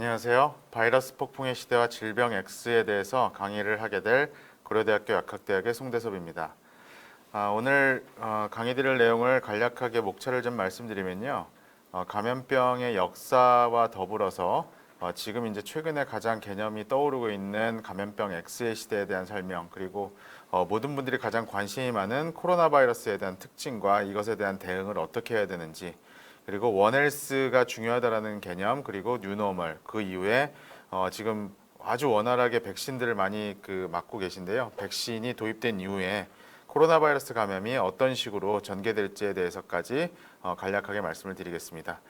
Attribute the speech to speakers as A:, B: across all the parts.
A: 안녕하세요. 바이러스 폭풍의 시대와 질병 X에 대해서 강의를 하게 될 고려대학교 약학대학의 송대섭입니다. 오늘 강의 드릴 내용을 간략하게 목차를 좀 말씀드리면요. 감염병의 역사와 더불어서 지금 이제 최근에 가장 개념이 떠오르고 있는 감염병 X의 시대에 대한 설명, 그리고 모든 분들이 가장 관심이 많은 코로나 바이러스에 대한 특징과 이것에 대한 대응을 어떻게 해야 되는지, 그리고 원헬스가 중요하다라는 개념, 그리고 뉴노멀, 그 이후에 지금 아주 원활하게 백신들을 많이 맞고 계신데요. 백신이 도입된 이후에 코로나 바이러스 감염이 어떤 식으로 전개될지에 대해서까지 간략하게 말씀을 드리겠습니다.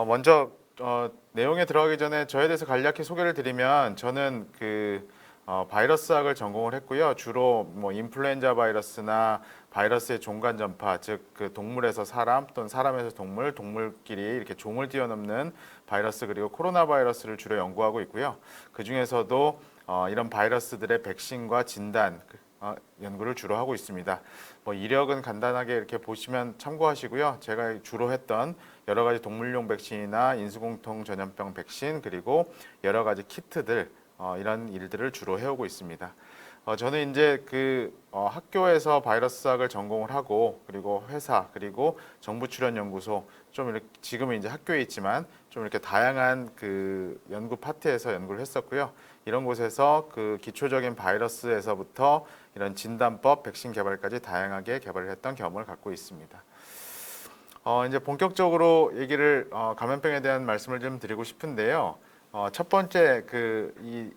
A: 먼저 내용에 들어가기 전에 저에 대해서 간략히 소개를 드리면, 저는 바이러스학을 전공을 했고요. 주로 뭐 인플루엔자 바이러스나 바이러스의 종간 전파, 즉 그 동물에서 사람 또는 사람에서 동물, 동물끼리 이렇게 종을 뛰어넘는 바이러스, 그리고 코로나 바이러스를 주로 연구하고 있고요. 그 중에서도 이런 바이러스들의 백신과 진단 연구를 주로 하고 있습니다. 뭐 이력은 간단하게 이렇게 보시면 참고하시고요. 제가 주로 했던 여러 가지 동물용 백신이나 인수공통 전염병 백신, 그리고 여러 가지 키트들, 이런 일들을 주로 해오고 있습니다. 저는 이제 학교에서 바이러스학을 전공을 하고, 그리고 회사, 그리고 정부 출연 연구소, 좀 이렇게 지금은 이제 학교에 있지만 좀 이렇게 다양한 연구 파트에서 연구를 했었고요. 이런 곳에서 기초적인 바이러스에서부터 이런 진단법, 백신 개발까지 다양하게 개발을 했던 경험을 갖고 있습니다. 이제 본격적으로 얘기를 감염병에 대한 말씀을 좀 드리고 싶은데요. 첫 번째 이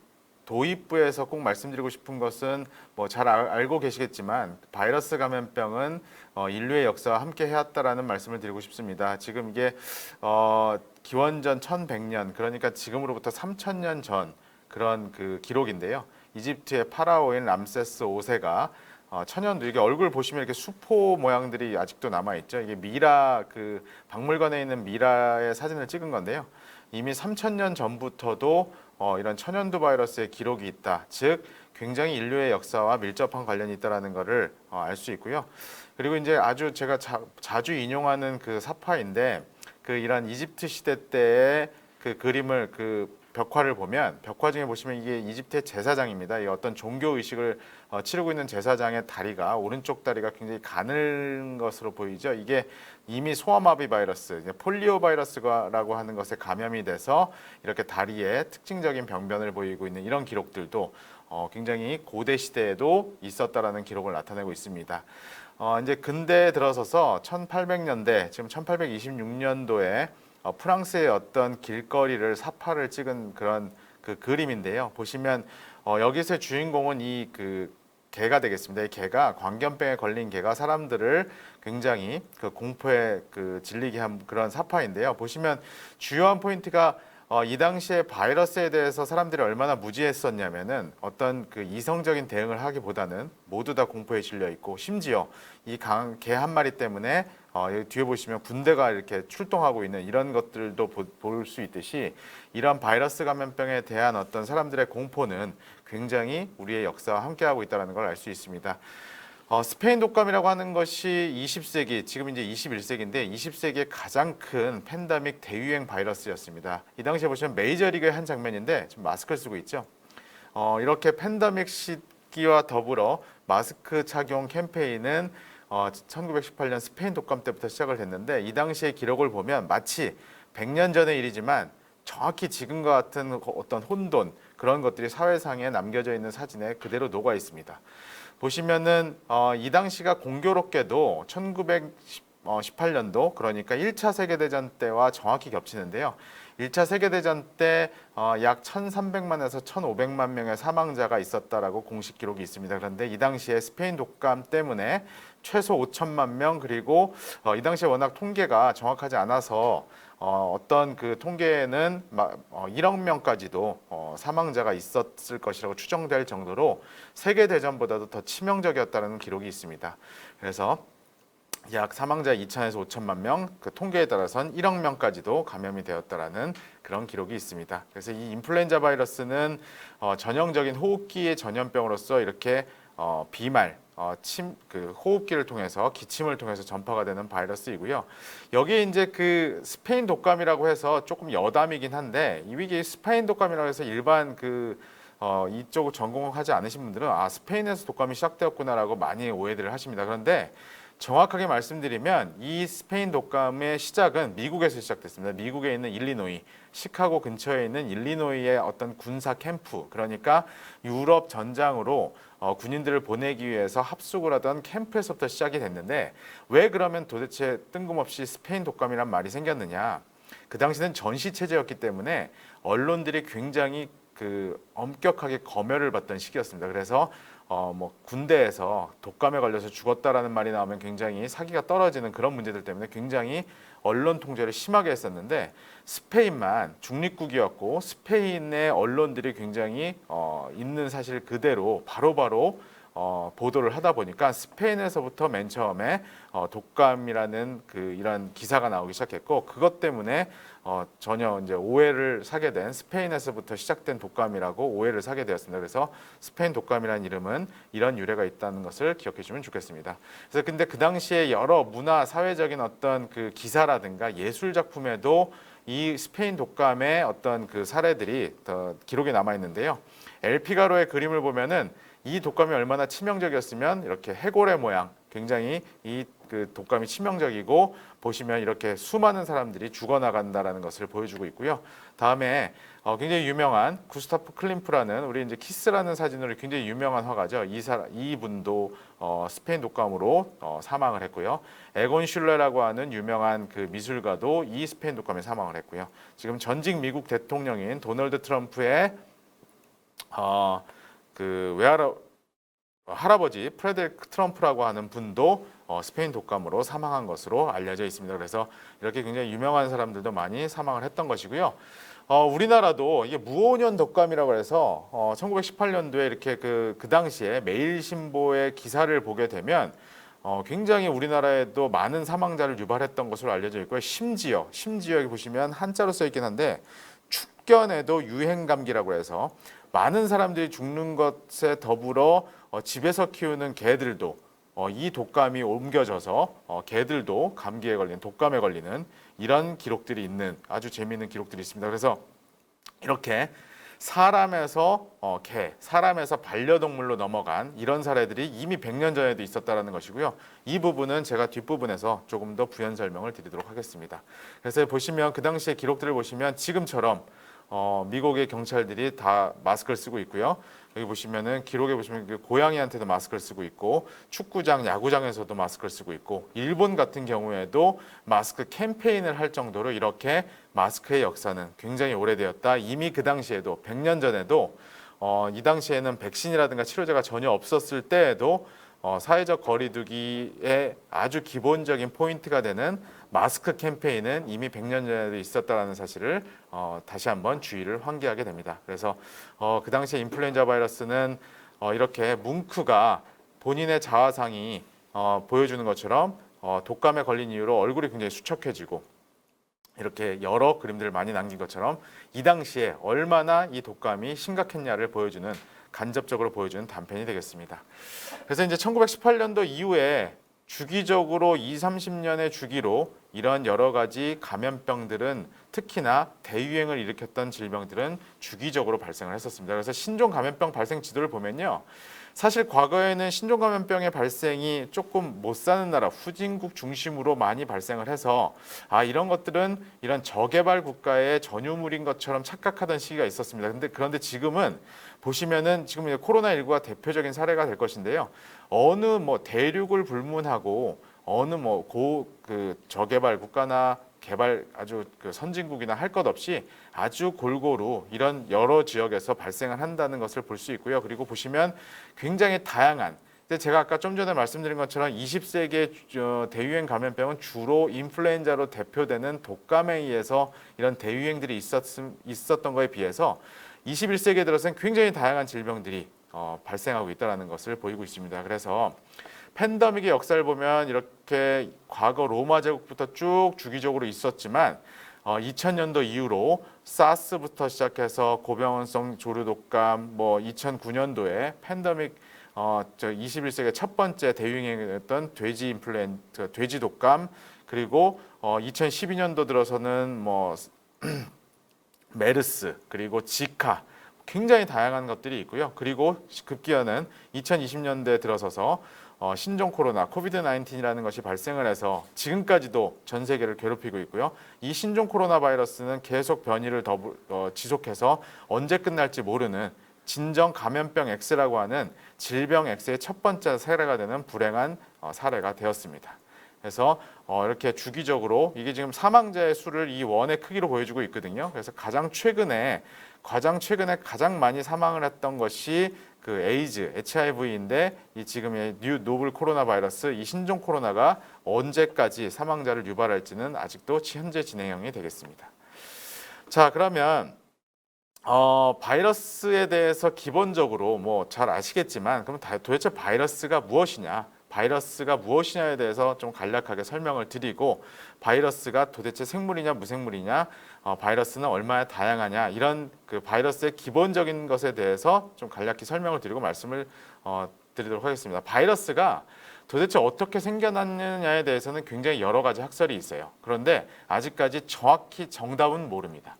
A: 도입부에서 꼭 말씀드리고 싶은 것은 뭐 잘 알고 계시겠지만, 바이러스 감염병은 인류의 역사와 함께 해왔다라는 말씀을 드리고 싶습니다. 지금 이게 기원전 1100년, 그러니까 지금으로부터 3000년 전 그런 기록인데요. 이집트의 파라오인 람세스 5세가 천연두, 이게 얼굴 보시면 이렇게 수포 모양들이 아직도 남아 있죠. 이게 미라, 박물관에 있는 미라의 사진을 찍은 건데요. 이미 3000년 전부터도 이런 천연두 바이러스의 기록이 있다. 즉 굉장히 인류의 역사와 밀접한 관련이 있다라는 것을 알 수 있고요. 그리고 이제 아주 제가 자주 인용하는 사파인데, 이런 이집트 시대 때의 그림을 벽화를 보면, 벽화 중에 보시면 이게 이집트의 제사장입니다. 이 어떤 종교 의식을 치르고 있는 제사장의 다리가, 오른쪽 다리가 굉장히 가는 것으로 보이죠. 이게 이미 소아마비 바이러스, 폴리오 바이러스라고 하는 것에 감염이 돼서 이렇게 다리에 특징적인 병변을 보이고 있는 이런 기록들도 굉장히 고대 시대에도 있었다라는 기록을 나타내고 있습니다. 이제 근대에 들어서서 1800년대, 지금 1826년도에 프랑스의 어떤 길거리를 사파를 찍은 그런 그림인데요. 보시면 여기서의 주인공은 이 개가 되겠습니다. 이 개가, 광견병에 걸린 개가 사람들을 굉장히 공포에 질리게 한 그런 사파인데요. 보시면 주요한 포인트가 이 당시에 바이러스에 대해서 사람들이 얼마나 무지했었냐면은, 어떤 이성적인 대응을 하기보다는 모두 다 공포에 질려 있고, 심지어 이 개 한 마리 때문에 여기 뒤에 보시면 군대가 이렇게 출동하고 있는 이런 것들도 볼 수 있듯이, 이런 바이러스 감염병에 대한 어떤 사람들의 공포는 굉장히 우리의 역사와 함께하고 있다는 걸 알 수 있습니다. 스페인 독감이라고 하는 것이 20세기, 지금 이제 21세기인데 20세기의 가장 큰 팬데믹 대유행 바이러스였습니다. 이 당시에 보시면 메이저리그의 한 장면인데 지금 마스크를 쓰고 있죠. 이렇게 팬데믹 시기와 더불어 마스크 착용 캠페인은 1918년 스페인 독감 때부터 시작을 했는데, 이 당시의 기록을 보면 마치 100년 전의 일이지만 정확히 지금과 같은 어떤 혼돈, 그런 것들이 사회상에 남겨져 있는 사진에 그대로 녹아 있습니다. 보시면은 이 당시가 공교롭게도 1918년도, 그러니까 1차 세계대전 때와 정확히 겹치는데요. 1차 세계대전 때 약 1,300만에서 1,500만 명의 사망자가 있었다라고 공식 기록이 있습니다. 그런데 이 당시에 스페인 독감 때문에 최소 5천만 명, 그리고 이 당시에 워낙 통계가 정확하지 않아서 어떤 통계에는 1억 명까지도 사망자가 있었을 것이라고 추정될 정도로 세계대전보다도 더 치명적이었다는 기록이 있습니다. 그래서 약 사망자 2천에서 5천만 명, 통계에 따라서는 1억 명까지도 감염이 되었다라는 그런 기록이 있습니다. 그래서 이 인플루엔자 바이러스는 전형적인 호흡기의 전염병으로서 이렇게 비말, 그 호흡기를 통해서 기침을 통해서 전파가 되는 바이러스이고요. 여기에 이제 그 스페인 독감이라고 해서 조금 여담이긴 한데 이게 스페인 독감이라고 해서 일반 이쪽 전공하지 않으신 분들은 스페인에서 독감이 시작되었구나라고 많이 오해들을 하십니다. 그런데 정확하게 말씀드리면 이 스페인 독감의 시작은 미국에서 시작됐습니다. 미국에 있는 일리노이, 시카고 근처에 있는 일리노이의 어떤 군사 캠프, 그러니까 유럽 전장으로 군인들을 보내기 위해서 합숙을 하던 캠프에서부터 시작이 됐는데 왜 그러면 도대체 뜬금없이 스페인 독감이란 말이 생겼느냐? 그 당시는 전시 체제였기 때문에 언론들이 굉장히 엄격하게 검열을 받던 시기였습니다. 그래서 군대에서 독감에 걸려서 죽었다라는 말이 나오면 굉장히 사기가 떨어지는 그런 문제들 때문에 굉장히 언론 통제를 심하게 했었는데 스페인만 중립국이었고 스페인의 언론들이 굉장히 있는 사실 그대로 바로바로 보도를 하다 보니까 스페인에서부터 맨 처음에 독감이라는 이런 기사가 나오기 시작했고 그것 때문에 전혀 이제 오해를 사게 된 스페인에서부터 시작된 독감이라고 오해를 사게 되었습니다. 그래서 스페인 독감이라는 이름은 이런 유래가 있다는 것을 기억해 주면 좋겠습니다. 그래서 근데 그 당시에 여러 문화 사회적인 어떤 기사라든가 예술 작품에도 이 스페인 독감의 어떤 사례들이 기록에 남아 있는데요. 엘피가로의 그림을 보면은 이 독감이 얼마나 치명적이었으면 이렇게 해골의 모양, 굉장히 이 독감이 치명적이고 보시면 이렇게 수많은 사람들이 죽어나간다라는 것을 보여주고 있고요. 다음에 굉장히 유명한 구스타프 클림프라는 우리 이제 키스라는 사진으로 굉장히 유명한 화가죠. 이분도 스페인 독감으로 사망을 했고요. 에곤 슐레라고 하는 유명한 미술가도 이 스페인 독감에 사망을 했고요. 지금 전직 미국 대통령인 도널드 트럼프의 할아버지 프레데릭 트럼프라고 하는 분도 스페인 독감으로 사망한 것으로 알려져 있습니다. 그래서 이렇게 굉장히 유명한 사람들도 많이 사망을 했던 것이고요. 우리나라도 이게 무오년 독감이라고 해서 1918년도에 이렇게 그 당시에 매일신보의 기사를 보게 되면 굉장히 우리나라에도 많은 사망자를 유발했던 것으로 알려져 있고요. 심지어 여기 보시면 한자로 써 있긴 한데 축견에도 유행감기라고 해서 많은 사람들이 죽는 것에 더불어 집에서 키우는 개들도 이 독감이 옮겨져서 개들도 감기에 걸린 독감에 걸리는 이런 기록들이 있는 아주 재미있는 기록들이 있습니다. 그래서 이렇게 사람에서 사람에서 반려동물로 넘어간 이런 사례들이 이미 100년 전에도 있었다는 것이고요. 이 부분은 제가 뒷부분에서 조금 더 부연 설명을 드리도록 하겠습니다. 그래서 보시면 그 당시의 기록들을 보시면 지금처럼 미국의 경찰들이 다 마스크를 쓰고 있고요. 여기 보시면은 기록에 보시면 고양이한테도 마스크를 쓰고 있고 축구장, 야구장에서도 마스크를 쓰고 있고 일본 같은 경우에도 마스크 캠페인을 할 정도로 이렇게 마스크의 역사는 굉장히 오래되었다. 이미 그 당시에도 100년 전에도 이 당시에는 백신이라든가 치료제가 전혀 없었을 때에도 사회적 거리두기의 아주 기본적인 포인트가 되는 마스크 캠페인은 이미 100년 전에도 있었다는 사실을 다시 한번 주의를 환기하게 됩니다. 그래서 그 당시에 인플루엔자 바이러스는 이렇게 뭉크가 본인의 자화상이 보여주는 것처럼 독감에 걸린 이후로 얼굴이 굉장히 수척해지고 이렇게 여러 그림들을 많이 남긴 것처럼 이 당시에 얼마나 이 독감이 심각했냐를 보여주는 간접적으로 보여주는 단편이 되겠습니다. 그래서 이제 1918년도 이후에 주기적으로 20-30년의 주기로 이런 여러 가지 감염병들은 특히나 대유행을 일으켰던 질병들은 주기적으로 발생을 했었습니다. 그래서 신종 감염병 발생 지도를 보면요. 사실 과거에는 신종 감염병의 발생이 조금 못 사는 나라, 후진국 중심으로 많이 발생을 해서 이런 것들은 이런 저개발 국가의 전유물인 것처럼 착각하던 시기가 있었습니다. 그런데 지금은 보시면은 지금 코로나19가 대표적인 사례가 될 것인데요. 어느 대륙을 불문하고 어느 저개발 국가나 개발 아주 선진국이나 할 것 없이 아주 골고루 이런 여러 지역에서 발생을 한다는 것을 볼 수 있고요. 그리고 보시면 굉장히 다양한 근데 제가 아까 좀 전에 말씀드린 것처럼 20세기의 대유행 감염병은 주로 인플루엔자로 대표되는 독감에 의해서 이런 대유행들이 있었던 거에 비해서 21세기에 들어서는 굉장히 다양한 질병들이 발생하고 있다는 것을 보이고 있습니다. 그래서 팬데믹의 역사를 보면 이렇게 과거 로마 제국부터 쭉 주기적으로 있었지만 2000년도 이후로 사스부터 시작해서 고병원성 조류독감, 2009년도에 팬데믹 저 21세기 첫 번째 대유행했던 돼지 독감, 그리고 2012년도 들어서는 뭐 메르스, 그리고 지카, 굉장히 다양한 것들이 있고요. 그리고 급기야는 2020년대에 들어서서 신종 코로나 코비드 19이라는 것이 발생을 해서 지금까지도 전 세계를 괴롭히고 있고요. 이 신종 코로나 바이러스는 계속 변이를 지속해서 언제 끝날지 모르는 진정 감염병 X라고 하는 질병 X의 첫 번째 사례가 되는 불행한 사례가 되었습니다. 그래서 이렇게 주기적으로 이게 지금 사망자의 수를 이 원의 크기로 보여주고 있거든요. 그래서 가장 최근에 가장 많이 사망을 했던 것이 그 에이즈, HIV인데 이 지금의 뉴 노블 코로나 바이러스, 이 신종 코로나가 언제까지 사망자를 유발할지는 아직도 현재 진행형이 되겠습니다. 자, 그러면 바이러스에 대해서 기본적으로 뭐 잘 아시겠지만 그럼 도대체 바이러스가 무엇이냐에 대해서 좀 간략하게 설명을 드리고, 바이러스가 도대체 생물이냐 무생물이냐, 바이러스는 얼마나 다양하냐, 이런 그 바이러스의 기본적인 것에 대해서 좀 간략히 설명을 드리고 말씀을 드리도록 하겠습니다. 바이러스가 도대체 어떻게 생겨났느냐에 대해서는 굉장히 여러 가지 학설이 있어요. 그런데 아직까지 정확히 정답은 모릅니다.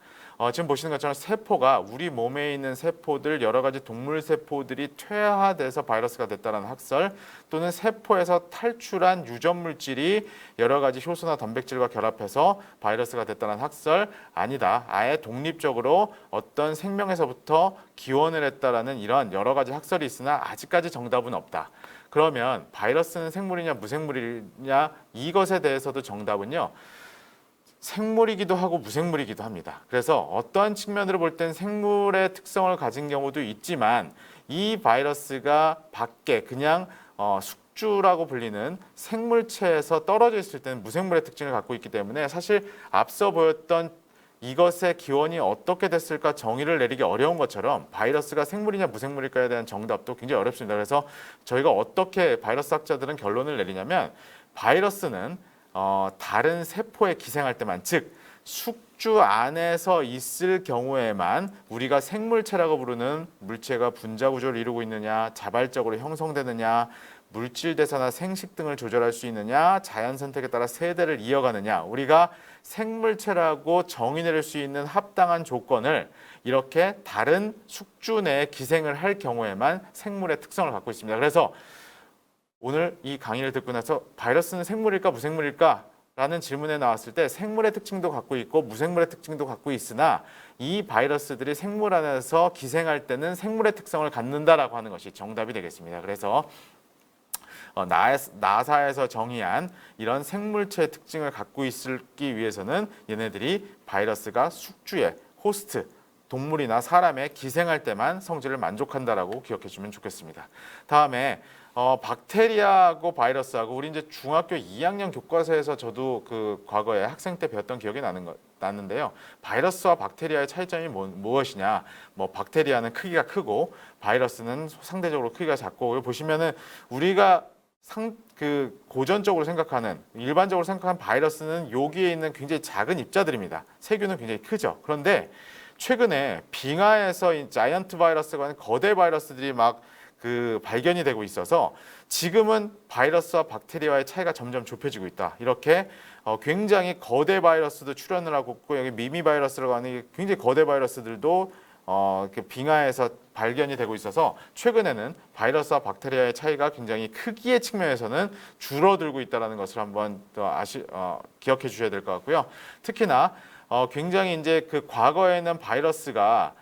A: 지금 보시는 것처럼 세포가, 우리 몸에 있는 세포들, 여러 가지 동물 세포들이 퇴화돼서 바이러스가 됐다는 학설, 또는 세포에서 탈출한 유전 물질이 여러 가지 효소나 단백질과 결합해서 바이러스가 됐다는 학설, 아니다, 아예 독립적으로 어떤 생명에서부터 기원을 했다라는 이런 여러 가지 학설이 있으나 아직까지 정답은 없다. 그러면 바이러스는 생물이냐 무생물이냐, 이것에 대해서도 정답은요, 생물이기도 하고 무생물이기도 합니다. 그래서 어떠한 측면으로 볼 땐 생물의 특성을 가진 경우도 있지만, 이 바이러스가 밖에 그냥 숙주라고 불리는 생물체에서 떨어져 있을 때는 무생물의 특징을 갖고 있기 때문에, 사실 앞서 보였던 이것의 기원이 어떻게 됐을까 정의를 내리기 어려운 것처럼 바이러스가 생물이냐 무생물일까에 대한 정답도 굉장히 어렵습니다. 그래서 저희가 어떻게 바이러스 학자들은 결론을 내리냐면, 바이러스는 다른 세포에 기생할 때만, 즉 숙주 안에서 있을 경우에만 우리가 생물체라고 부르는 물체가 분자 구조를 이루고 있느냐, 자발적으로 형성되느냐, 물질 대사나 생식 등을 조절할 수 있느냐, 자연 선택에 따라 세대를 이어가느냐, 우리가 생물체라고 정의 내릴 수 있는 합당한 조건을 이렇게 다른 숙주 내에 기생을 할 경우에만 생물의 특성을 갖고 있습니다. 그래서 오늘 이 강의를 듣고 나서 바이러스는 생물일까 무생물일까? 라는 질문에 나왔을 때 생물의 특징도 갖고 있고 무생물의 특징도 갖고 있으나, 이 바이러스들이 생물 안에서 기생할 때는 생물의 특성을 갖는다라고 하는 것이 정답이 되겠습니다. 그래서 나사에서 정의한 이런 생물체의 특징을 갖고 있기 위해서는 얘네들이 바이러스가 숙주의 호스트, 동물이나 사람에 기생할 때만 성질을 만족한다라고 기억해 주면 좋겠습니다. 다음에 박테리아하고 바이러스하고, 우리 이제 중학교 2학년 교과서에서 저도 그 과거에 학생 때 배웠던 기억이 났는데요. 바이러스와 박테리아의 차이점이 무엇이냐? 뭐 박테리아는 크기가 크고 바이러스는 상대적으로 크기가 작고, 여기 보시면은 우리가 고전적으로 생각하는, 일반적으로 생각하는 바이러스는 여기에 있는 굉장히 작은 입자들입니다. 세균은 굉장히 크죠. 그런데 최근에 빙하에서 자이언트 바이러스가 하는 거대 바이러스들이 막 발견이 되고 있어서 지금은 바이러스와 박테리아의 차이가 점점 좁혀지고 있다. 이렇게 굉장히 거대 바이러스도 출현을 하고 있고, 여기 미미 바이러스라고 하는 굉장히 거대 바이러스들도 빙하에서 발견이 되고 있어서 최근에는 바이러스와 박테리아의 차이가 굉장히 크기의 측면에서는 줄어들고 있다는 것을 한번 기억해 주셔야 될 것 같고요. 특히나 굉장히 이제 과거에는 바이러스가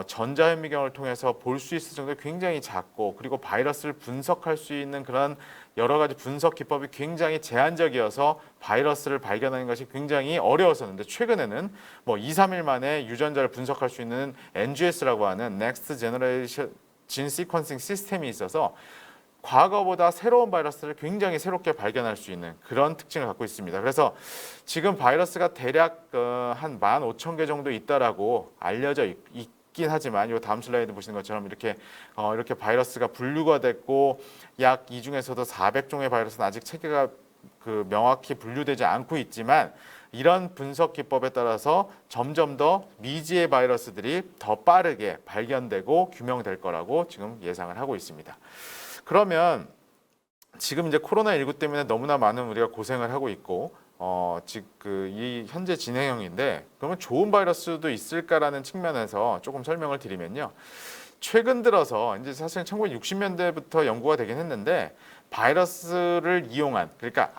A: 전자현미경을 통해서 볼 수 있을 정도로 굉장히 작고, 그리고 바이러스를 분석할 수 있는 그런 여러 가지 분석 기법이 굉장히 제한적이어서 바이러스를 발견하는 것이 굉장히 어려웠었는데, 최근에는 2, 3일 만에 유전자를 분석할 수 있는 NGS라고 하는 Next Generation Gene Sequencing 시스템이 있어서 과거보다 새로운 바이러스를 굉장히 새롭게 발견할 수 있는 그런 특징을 갖고 있습니다. 그래서 지금 바이러스가 대략 한 15,000개 정도 있다라고 알려져 있긴 하지만, 이 다음 슬라이드 보시는 것처럼 이렇게 바이러스가 분류가 됐고, 약 이 중에서도 400종의 바이러스는 아직 체계가 명확히 분류되지 않고 있지만, 이런 분석 기법에 따라서 점점 더 미지의 바이러스들이 더 빠르게 발견되고 규명될 거라고 지금 예상을 하고 있습니다. 그러면 지금 이제 코로나19 때문에 너무나 많은 우리가 고생을 하고 있고 지금 이 현재 진행형인데 그러면 좋은 바이러스도 있을까라는 측면에서 조금 설명을 드리면요. 최근 들어서 이제 사실 1960년대부터 연구가 되긴 했는데 바이러스를 이용한 그러니까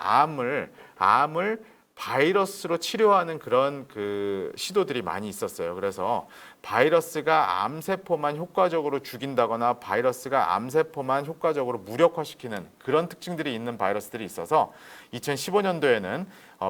A: 암을 바이러스로 치료하는 그런 그 시도들이 많이 있었어요. 그래서 바이러스가 암세포만 효과적으로 죽인다거나 바이러스가 암세포만 효과적으로 무력화시키는 그런 특징들이 있는 바이러스들이 있어서 2015년도에는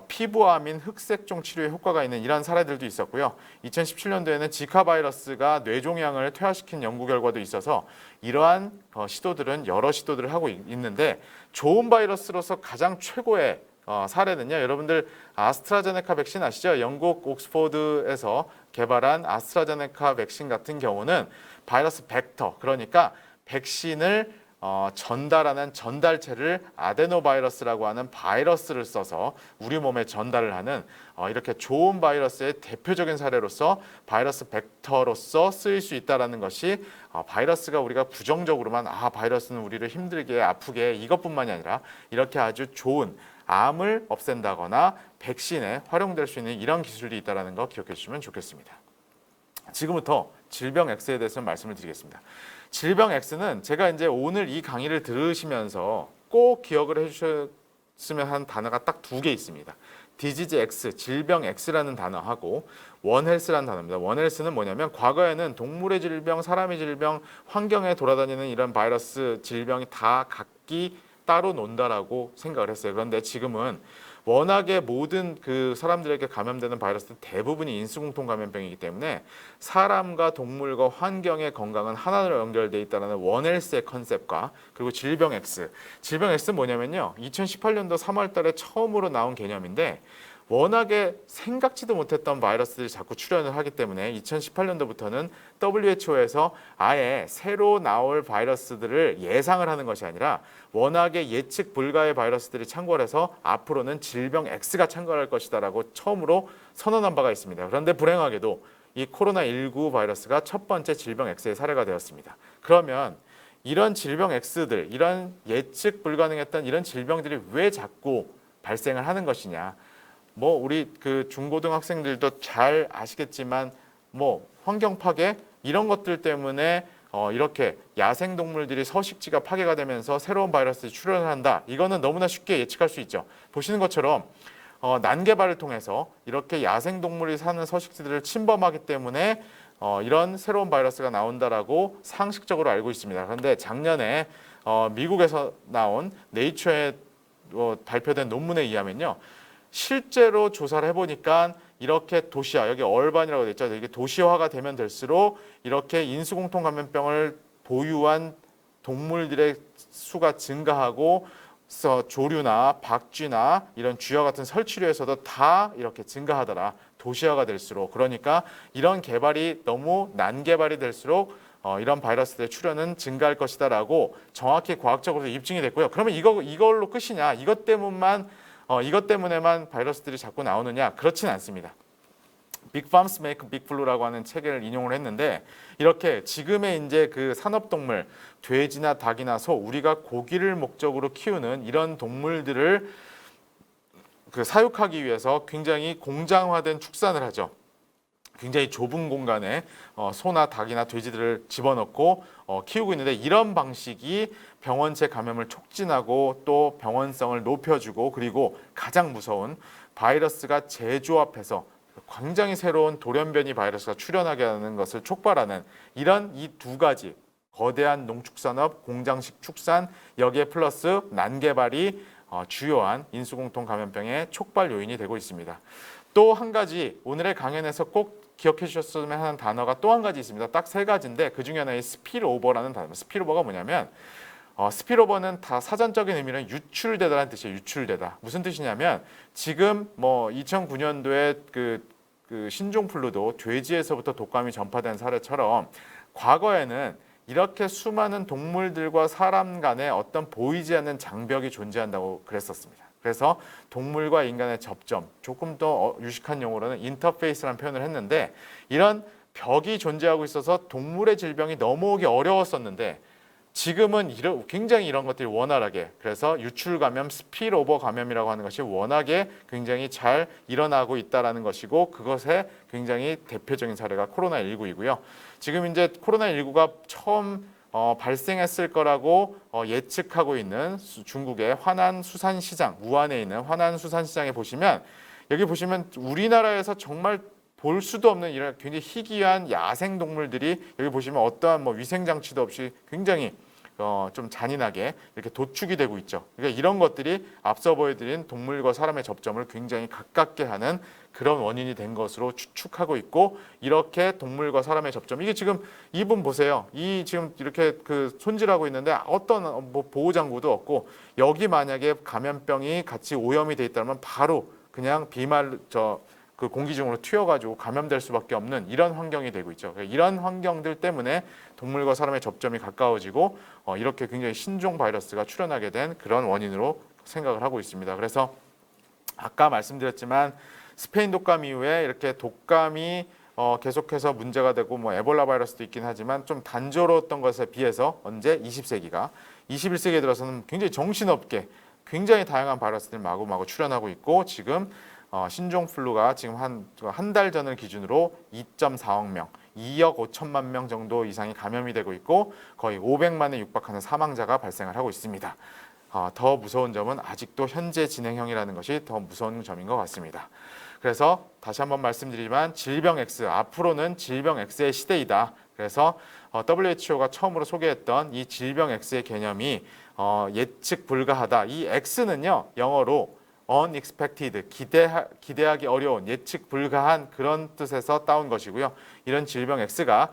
A: 피부암인 흑색종 치료에 효과가 있는 이런 사례들도 있었고요. 2017년도에는 지카 바이러스가 뇌종양을 퇴화시킨 연구 결과도 있어서 이러한 시도들은 여러 시도들을 하고 있는데 좋은 바이러스로서 가장 최고의 사례는요. 여러분들 아스트라제네카 백신 아시죠? 영국 옥스포드에서 개발한 아스트라제네카 백신 같은 경우는 바이러스 벡터 그러니까 백신을 전달하는 전달체를 아데노바이러스라고 하는 바이러스를 써서 우리 몸에 전달을 하는 이렇게 좋은 바이러스의 대표적인 사례로서 바이러스 벡터로서 쓰일 수 있다는 것이 바이러스가 우리가 부정적으로만 바이러스는 우리를 힘들게 아프게 이것뿐만이 아니라 이렇게 아주 좋은 암을 없앤다거나 백신에 활용될 수 있는 이런 기술이 있다는 거 기억해 주시면 좋겠습니다. 지금부터 질병 X에 대해서 말씀을 드리겠습니다. 질병 X는 제가 이제 오늘 이 강의를 들으시면서 꼭 기억을 해주셨으면 하는 단어가 딱 두 개 있습니다. 디지즈 X, 질병 X라는 단어하고 원헬스라는 단어입니다. 원헬스는 뭐냐면 과거에는 동물의 질병, 사람의 질병, 환경에 돌아다니는 이런 바이러스 질병이 다 각기 따로 논다라고 생각을 했어요. 그런데 지금은 워낙에 모든 그 사람들에게 감염되는 바이러스는 대부분이 인수공통 감염병이기 때문에 사람과 동물과 환경의 건강은 하나로 연결되어 있다는 원헬스의 컨셉과 그리고 질병 X. 질병 X는 뭐냐면요. 2018년도 3월 달에 처음으로 나온 개념인데 워낙에 생각지도 못했던 바이러스들이 자꾸 출현을 하기 때문에 2018년도부터는 WHO에서 아예 새로 나올 바이러스들을 예상을 하는 것이 아니라 워낙에 예측 불가의 바이러스들이 창궐해서 앞으로는 질병 X가 창궐할 것이다라고 처음으로 선언한 바가 있습니다. 그런데 불행하게도 이 코로나19 바이러스가 첫 번째 질병 X의 사례가 되었습니다. 그러면 이런 질병 X들, 이런 예측 불가능했던 이런 질병들이 왜 자꾸 발생을 하는 것이냐? 우리 그 중고등학생들도 잘 아시겠지만 환경 파괴 이런 것들 때문에 이렇게 야생 동물들이 서식지가 파괴가 되면서 새로운 바이러스가 출현을 한다. 이거는 너무나 쉽게 예측할 수 있죠. 보시는 것처럼 난개발을 통해서 이렇게 야생 동물이 사는 서식지들을 침범하기 때문에 이런 새로운 바이러스가 나온다라고 상식적으로 알고 있습니다. 그런데 작년에 미국에서 나온 네이처에 발표된 논문에 의하면요. 실제로 조사를 해보니까 이렇게 도시화, 여기 얼반이라고 되어 있죠. 이게 도시화가 되면 될수록 이렇게 인수공통 감염병을 보유한 동물들의 수가 증가하고 조류나 박쥐나 이런 쥐와 같은 설치류에서도 다 이렇게 증가하더라. 도시화가 될수록. 그러니까 이런 개발이 너무 난개발이 될수록 이런 바이러스들의 출현은 증가할 것이다라고 정확히 과학적으로 입증이 됐고요. 그러면 이걸로 끝이냐? 이것 때문에만 바이러스들이 자꾸 나오느냐? 그렇진 않습니다. Big Farms Make Big Flu라고 하는 책을 인용을 했는데 이렇게 지금의 이제 그 산업동물 돼지나 닭이나 소 우리가 고기를 목적으로 키우는 이런 동물들을 그 사육하기 위해서 굉장히 공장화된 축산을 하죠. 굉장히 좁은 공간에 소나 닭이나 돼지들을 집어넣고 키우고 있는데 이런 방식이 병원체 감염을 촉진하고 또 병원성을 높여주고 그리고 가장 무서운 바이러스가 재조합해서 굉장히 새로운 돌연변이 바이러스가 출현하게 하는 것을 촉발하는 이런 이 두 가지 거대한 농축산업, 공장식 축산 여기에 플러스 난개발이 주요한 인수공통 감염병의 촉발 요인이 되고 있습니다. 또 한 가지 오늘의 강연에서 꼭 기억해 주셨으면 하는 단어가 또 한 가지 있습니다. 딱 세 가지인데 그중에 하나의 스피ル오버라는 단어. 스피ル오버가 뭐냐면 스피ル오버는 다 사전적인 의미는 유출되다라는 뜻이에요. 유출되다. 무슨 뜻이냐면 지금 2009년도에 그 신종플루도 돼지에서부터 독감이 전파된 사례처럼 과거에는 이렇게 수많은 동물들과 사람 간에 어떤 보이지 않는 장벽이 존재한다고 그랬었습니다. 그래서 동물과 인간의 접점, 조금 더 유식한 용어로는 인터페이스라는 표현을 했는데 이런 벽이 존재하고 있어서 동물의 질병이 넘어오기 어려웠었는데 지금은 굉장히 이런 것들이 원활하게, 그래서 유출 감염, 스필오버 감염이라고 하는 것이 워낙에 굉장히 잘 일어나고 있다라는 것이고, 그것의 굉장히 대표적인 사례가 코로나19이고요. 지금 이제 코로나19가 처음 발생했을 거라고 예측하고 있는 중국의 화난 수산시장, 우한에 있는 화난 수산시장에 보시면, 여기 보시면 우리나라에서 정말 볼 수도 없는 이런 굉장히 희귀한 야생 동물들이, 여기 보시면 어떠한 뭐 위생 장치도 없이 굉장히 좀 잔인하게 이렇게 도축이 되고 있죠. 그러니까 이런 것들이 앞서 보여드린 동물과 사람의 접점을 굉장히 가깝게 하는 그런 원인이 된 것으로 추측하고 있고, 이렇게 동물과 사람의 접점, 이게 지금 이분 보세요. 이 지금 이렇게 그 손질하고 있는데 어떤 뭐 보호장구도 없고, 여기 만약에 감염병이 같이 오염이 돼 있다면 바로 그냥 그 공기 중으로 튀어가지고 감염될 수밖에 없는 이런 환경이 되고 있죠. 이런 환경들 때문에 동물과 사람의 접점이 가까워지고 이렇게 굉장히 신종 바이러스가 출현하게 된 그런 원인으로 생각을 하고 있습니다. 그래서 아까 말씀드렸지만 스페인 독감 이후에 이렇게 독감이 계속해서 문제가 되고, 뭐 에볼라 바이러스도 있긴 하지만 좀 단조로웠던 것에 비해서 언제 20세기가 21세기에 들어서는 굉장히 정신없게 굉장히 다양한 바이러스들이 마구마구 출현하고 있고, 지금 신종 플루가 지금 한 달 전을 기준으로 2.4억 명, 2억 5천만 명 정도 이상이 감염이 되고 있고, 거의 500만에 육박하는 사망자가 발생을 하고 있습니다. 더 무서운 점은 아직도 현재 진행형이라는 것이 더 무서운 점인 것 같습니다. 그래서 다시 한번 말씀드리지만 질병 X, 앞으로는 질병 X의 시대이다. 그래서 WHO가 처음으로 소개했던 이 질병 X의 개념이 예측 불가하다. 이 X는요, 영어로 unexpected, 기대하기 어려운, 예측 불가한 그런 뜻에서 따온 것이고요. 이런 질병 X가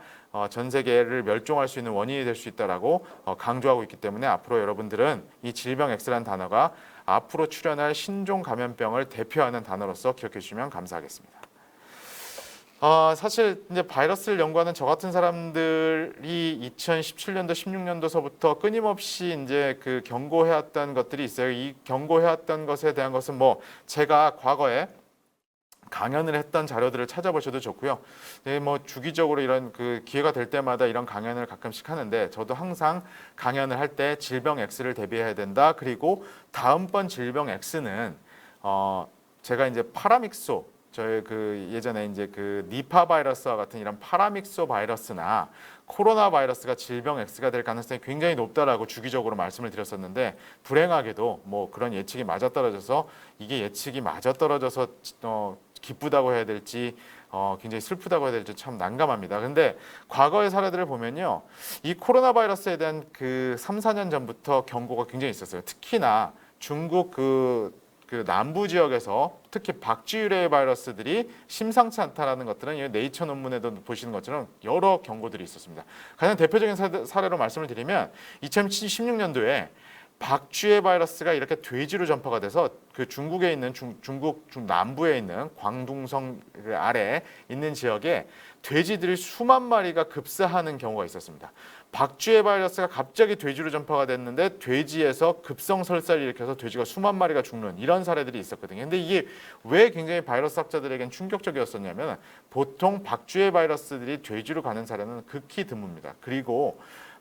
A: 전 세계를 멸종할 수 있는 원인이 될 수 있다라고 강조하고 있기 때문에, 앞으로 여러분들은 이 질병 X라는 단어가 앞으로 출현할 신종 감염병을 대표하는 단어로서 기억해 주시면 감사하겠습니다. 사실 이제 바이러스를 연구하는 저 같은 사람들이 2017년도, 16년도서부터 끊임없이 이제 그 경고해왔던 것들이 있어요. 이 경고해왔던 것에 대한 것은 뭐 제가 과거에 강연을 했던 자료들을 찾아보셔도 좋고요. 네, 뭐 주기적으로 이런 그 기회가 될 때마다 이런 강연을 가끔씩 하는데, 저도 항상 강연을 할 때 질병 X를 대비해야 된다. 그리고 다음번 질병 X는 제가 이제 파라믹소, 저희 그 예전에 이제 그 니파 바이러스와 같은 이런 파라믹소 바이러스나 코로나 바이러스가 질병 X가 될 가능성이 굉장히 높다라고 주기적으로 말씀을 드렸었는데, 불행하게도 뭐 그런 예측이 맞아떨어져서, 이게 예측이 맞아떨어져서 기쁘다고 해야 될지 굉장히 슬프다고 해야 될지 참 난감합니다. 근데 과거의 사례들을 보면요, 이 코로나 바이러스에 대한 그 3, 4년 전부터 경고가 굉장히 있었어요. 특히나 중국 그 남부 지역에서 특히 박쥐유래 바이러스들이 심상치 않다라는 것들은 네이처 논문에도 보시는 것처럼 여러 경고들이 있었습니다. 가장 대표적인 사례로 말씀을 드리면 2016년도에 박쥐의 바이러스가 이렇게 돼지로 전파가 돼서 그 중국에 있는 중국 남부에 있는 광둥성 아래에 있는 지역에 돼지들이 수만 마리가 급사하는 경우가 있었습니다. 박쥐의 바이러스가 갑자기 돼지로 전파가 됐는데 돼지에서 급성설사를 일으켜서 돼지가 수만 마리가 죽는 이런 사례들이 있었거든요. 근데 이게 왜 굉장히 바이러스 학자들에겐 충격적이었었냐면, 보통 박쥐의 바이러스들이 돼지로 가는 사례는 극히 드뭅니다. 그리고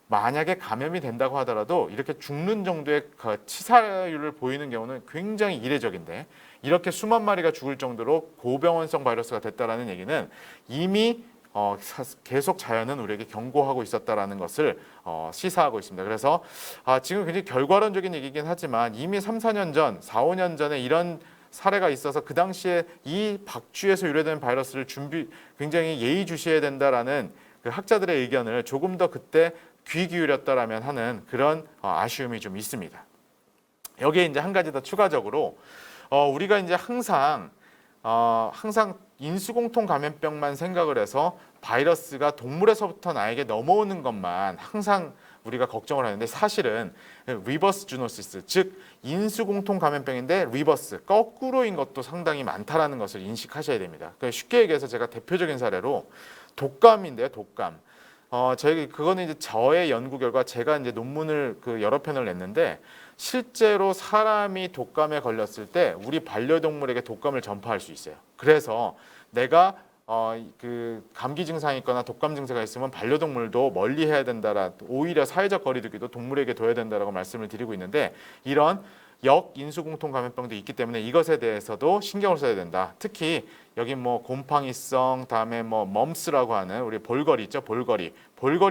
A: 만약에 감염이 된다고 하더라도 이렇게 죽는 정도의 치사율을 보이는 경우는 굉장히 이례적인데, 이렇게 수만 마리가 죽을 정도로 고병원성 바이러스가 됐다라는 얘기는 이미 계속 자연은 우리에게 경고하고 있었다라는 것을 시사하고 있습니다. 그래서 지금 굉장히 결과론적인 얘기긴 하지만 이미 3, 4년 전, 4, 5년 전에 이런 사례가 있어서 그 당시에 이 박쥐에서 유래된 바이러스를 굉장히 예의주시해야 된다라는 그 학자들의 의견을 조금 더 그때 귀 기울였다라면 하는 그런 아쉬움이 좀 있습니다. 여기에 이제 한 가지 더 추가적으로 우리가 이제 항상 인수공통 감염병만 생각을 해서 바이러스가 동물에서부터 나에게 넘어오는 것만 항상 우리가 걱정을 하는데, 사실은 리버스 주노시스, 즉 인수공통 감염병인데 리버스, 거꾸로인 것도 상당히 많다라는 것을 인식하셔야 됩니다. 쉽게 얘기해서 제가 대표적인 사례로 독감인데요, 독감. 그거는 이제 저의 연구 결과, 제가 이제 논문을 여러 편을 냈는데, 실제로 사람이 독감에 걸렸을 때 우리 반려동물에게 독감을 전파할 수 있어요. 그래서 내가 그 감기 증상이 있거나 독감 증세가 있으면 반려동물도 멀리 해야 된다라, 오히려 사회적 거리두기도 동물에게 둬야 된다라고 말씀을 드리고 있는데, 이런 역인수공통 감염병도 있기 때문에 이것에 대해서도 신경을 써야 된다. 특히 여기 뭐 곰팡이성, 다음에 뭐 멈스라고 하는 우리 볼거리 있죠, 볼거리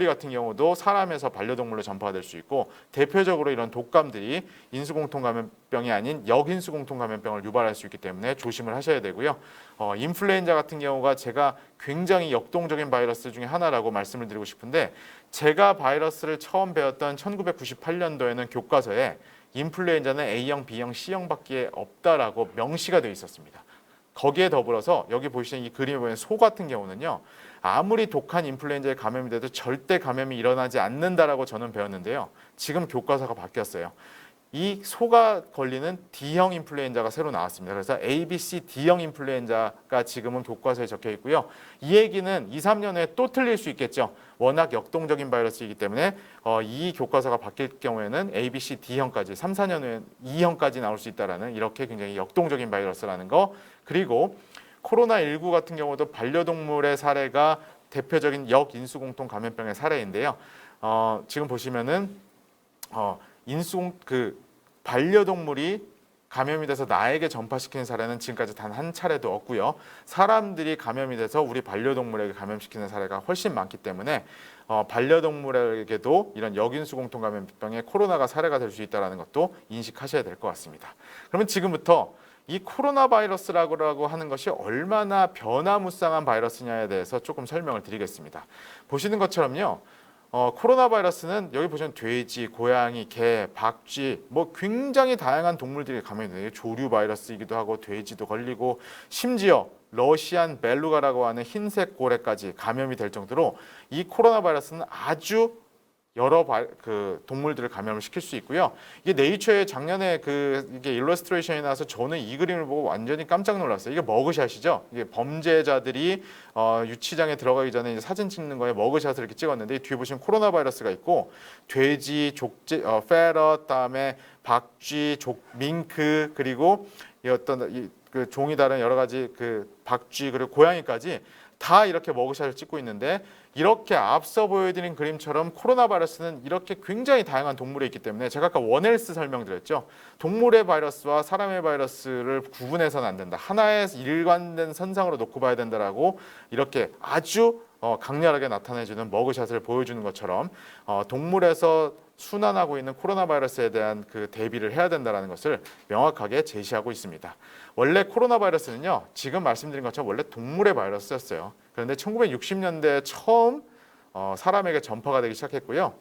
A: 같은 경우도 사람에서 반려동물로 전파가 될 수 있고, 대표적으로 이런 독감들이 인수공통 감염병이 아닌 역인수공통 감염병을 유발할 수 있기 때문에 조심을 하셔야 되고요. 인플루엔자 같은 경우가 제가 굉장히 역동적인 바이러스 중에 하나라고 말씀을 드리고 싶은데, 제가 바이러스를 처음 배웠던 1998년도에는 교과서에 인플루엔자는 A형, B형, C형밖에 없다라고 명시가 되어 있었습니다. 거기에 더불어서 여기 보시는 이 그림에 보이는 소 같은 경우는요, 아무리 독한 인플루엔자에 감염이 돼도 절대 감염이 일어나지 않는다라고 저는 배웠는데요. 지금 교과서가 바뀌었어요. 이 소가 걸리는 D형 인플루엔자가 새로 나왔습니다. 그래서 A, B, C, D형 인플루엔자가 지금은 교과서에 적혀 있고요. 이 얘기는 2, 3년 후에 또 틀릴 수 있겠죠. 워낙 역동적인 바이러스이기 때문에 이 교과서가 바뀔 경우에는 A, B, C, D형까지 3, 4년 후에 E형까지 나올 수 있다라는, 이렇게 굉장히 역동적인 바이러스라는 거. 그리고 코로나19 같은 경우도 반려동물의 사례가 대표적인 역인수공통 감염병의 사례인데요. 지금 보시면은 반려동물이 감염이 돼서 나에게 전파시키는 사례는 지금까지 단 한 차례도 없고요. 사람들이 감염이 돼서 우리 반려동물에게 감염시키는 사례가 훨씬 많기 때문에 반려동물에게도 이런 역인수공통 감염병에 코로나가 사례가 될 수 있다는 것도 인식하셔야 될 것 같습니다. 그러면 지금부터 이 코로나 바이러스라고 하는 것이 얼마나 변화무쌍한 바이러스냐에 대해서 조금 설명을 드리겠습니다. 보시는 것처럼요. 코로나 바이러스는 여기 보시면 돼지, 고양이, 개, 박쥐 뭐 굉장히 다양한 동물들이 감염이 돼요. 조류 바이러스이기도 하고 돼지도 걸리고, 심지어 러시안 벨루가라고 하는 흰색 고래까지 감염이 될 정도로 이 코로나 바이러스는 아주 여러 동물들을 감염을 시킬 수 있고요. 이게 네이처에 작년에 이게 일러스트레이션이 나와서 저는 이 그림을 보고 완전히 깜짝 놀랐어요. 이게 머그샷이죠. 이게 범죄자들이 유치장에 들어가기 전에 이제 사진 찍는 거에 머그샷을 이렇게 찍었는데, 뒤에 보시면 코로나 바이러스가 있고, 돼지, 족제, 페럿, 다음에 박쥐, 밍크, 그리고 그 종이 다른 여러 가지 그 박쥐, 그리고 고양이까지 다 이렇게 머그샷을 찍고 있는데, 이렇게 앞서 보여드린 그림처럼 코로나 바이러스는 이렇게 굉장히 다양한 동물에 있기 때문에, 제가 아까 원헬스 설명드렸죠. 동물의 바이러스와 사람의 바이러스를 구분해서는 안 된다. 하나의 일관된 선상으로 놓고 봐야 된다라고 이렇게 아주 강렬하게 나타내주는 머그샷을 보여주는 것처럼 동물에서 순환하고 있는 코로나 바이러스에 대한 그 대비를 해야 된다는 것을 명확하게 제시하고 있습니다. 원래 코로나 바이러스는요, 지금 말씀드린 것처럼 원래 동물의 바이러스였어요. 그런데 1960년대에 처음 사람에게 전파가 되기 시작했고요.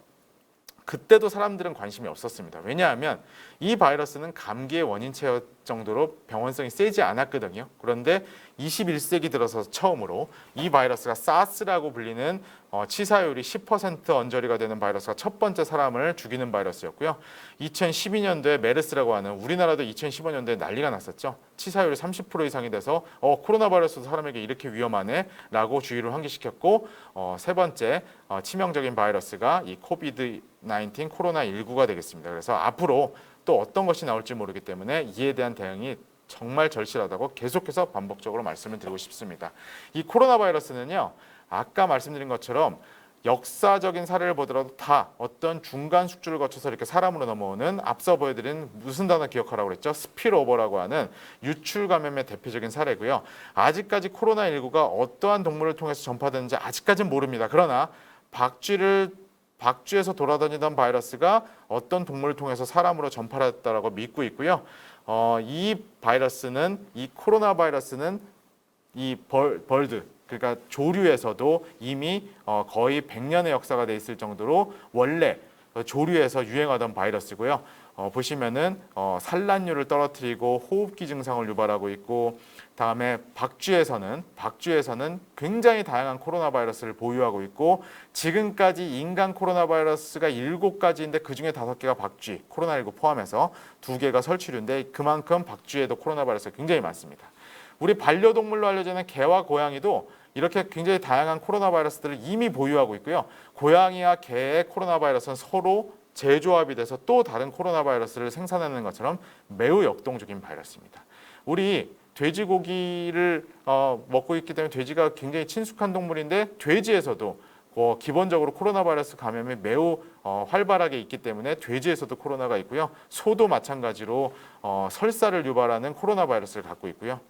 A: 그때도 사람들은 관심이 없었습니다. 왜냐하면 이 바이러스는 감기의 원인체였 정도로 병원성이 세지 않았거든요. 그런데 21세기 들어서 처음으로 이 바이러스가 사스라고 불리는 치사율이 10% 언저리가 되는 바이러스가 첫 번째 사람을 죽이는 바이러스였고요. 2012년도에 메르스라고 하는, 우리나라도 2015년도에 난리가 났었죠. 치사율이 30% 이상이 돼서 코로나 바이러스도 사람에게 이렇게 위험하네 라고 주의를 환기시켰고, 세 번째 치명적인 바이러스가 이 코비드 19 코로나19가 되겠습니다. 그래서 앞으로 또 어떤 것이 나올지 모르기 때문에 이에 대한 대응이 정말 절실하다고 계속해서 반복적으로 말씀을 드리고 싶습니다. 이 코로나 바이러스는요, 아까 말씀드린 것처럼 역사적인 사례를 보더라도 다 어떤 중간 숙주를 거쳐서 이렇게 사람으로 넘어오는, 앞서 보여드린 무슨 단어 기억하라고 그랬죠? 스피로버라고 하는 유출 감염의 대표적인 사례고요. 아직까지 코로나19가 어떠한 동물을 통해서 전파되는지 아직까지는 모릅니다. 그러나 박쥐에서 돌아다니던 바이러스가 어떤 동물을 통해서 사람으로 전파됐다라고 믿고 있고요. 이 코로나 바이러스는 이 벌드, 그러니까 조류에서도 이미 거의 100년의 역사가 돼 있을 정도로 원래 조류에서 유행하던 바이러스고요. 보시면은 산란율을 떨어뜨리고 호흡기 증상을 유발하고 있고, 다음에 박쥐에서는 굉장히 다양한 코로나 바이러스를 보유하고 있고, 지금까지 인간 코로나 바이러스가 7가지인데 그중에 5개가 박쥐, 코로나19 포함해서 2개가 설치류인데, 그만큼 박쥐에도 코로나 바이러스가 굉장히 많습니다. 우리 반려동물로 알려져 있는 개와 고양이도 이렇게 굉장히 다양한 코로나 바이러스들을 이미 보유하고 있고요. 고양이와 개의 코로나 바이러스는 서로 재조합이 돼서 또 다른 코로나 바이러스를 생산하는 것처럼 매우 역동적인 바이러스입니다. 우리 돼지고기를 먹고 있기 때문에 돼지가 굉장히 친숙한 동물인데 돼지에서도 기본적으로 코로나 바이러스 감염이 매우 활발하게 있기 때문에 돼지에서도 코로나가 있고요. 소도 마찬가지로 설사를 유발하는 코로나 바이러스를 갖고 있고요.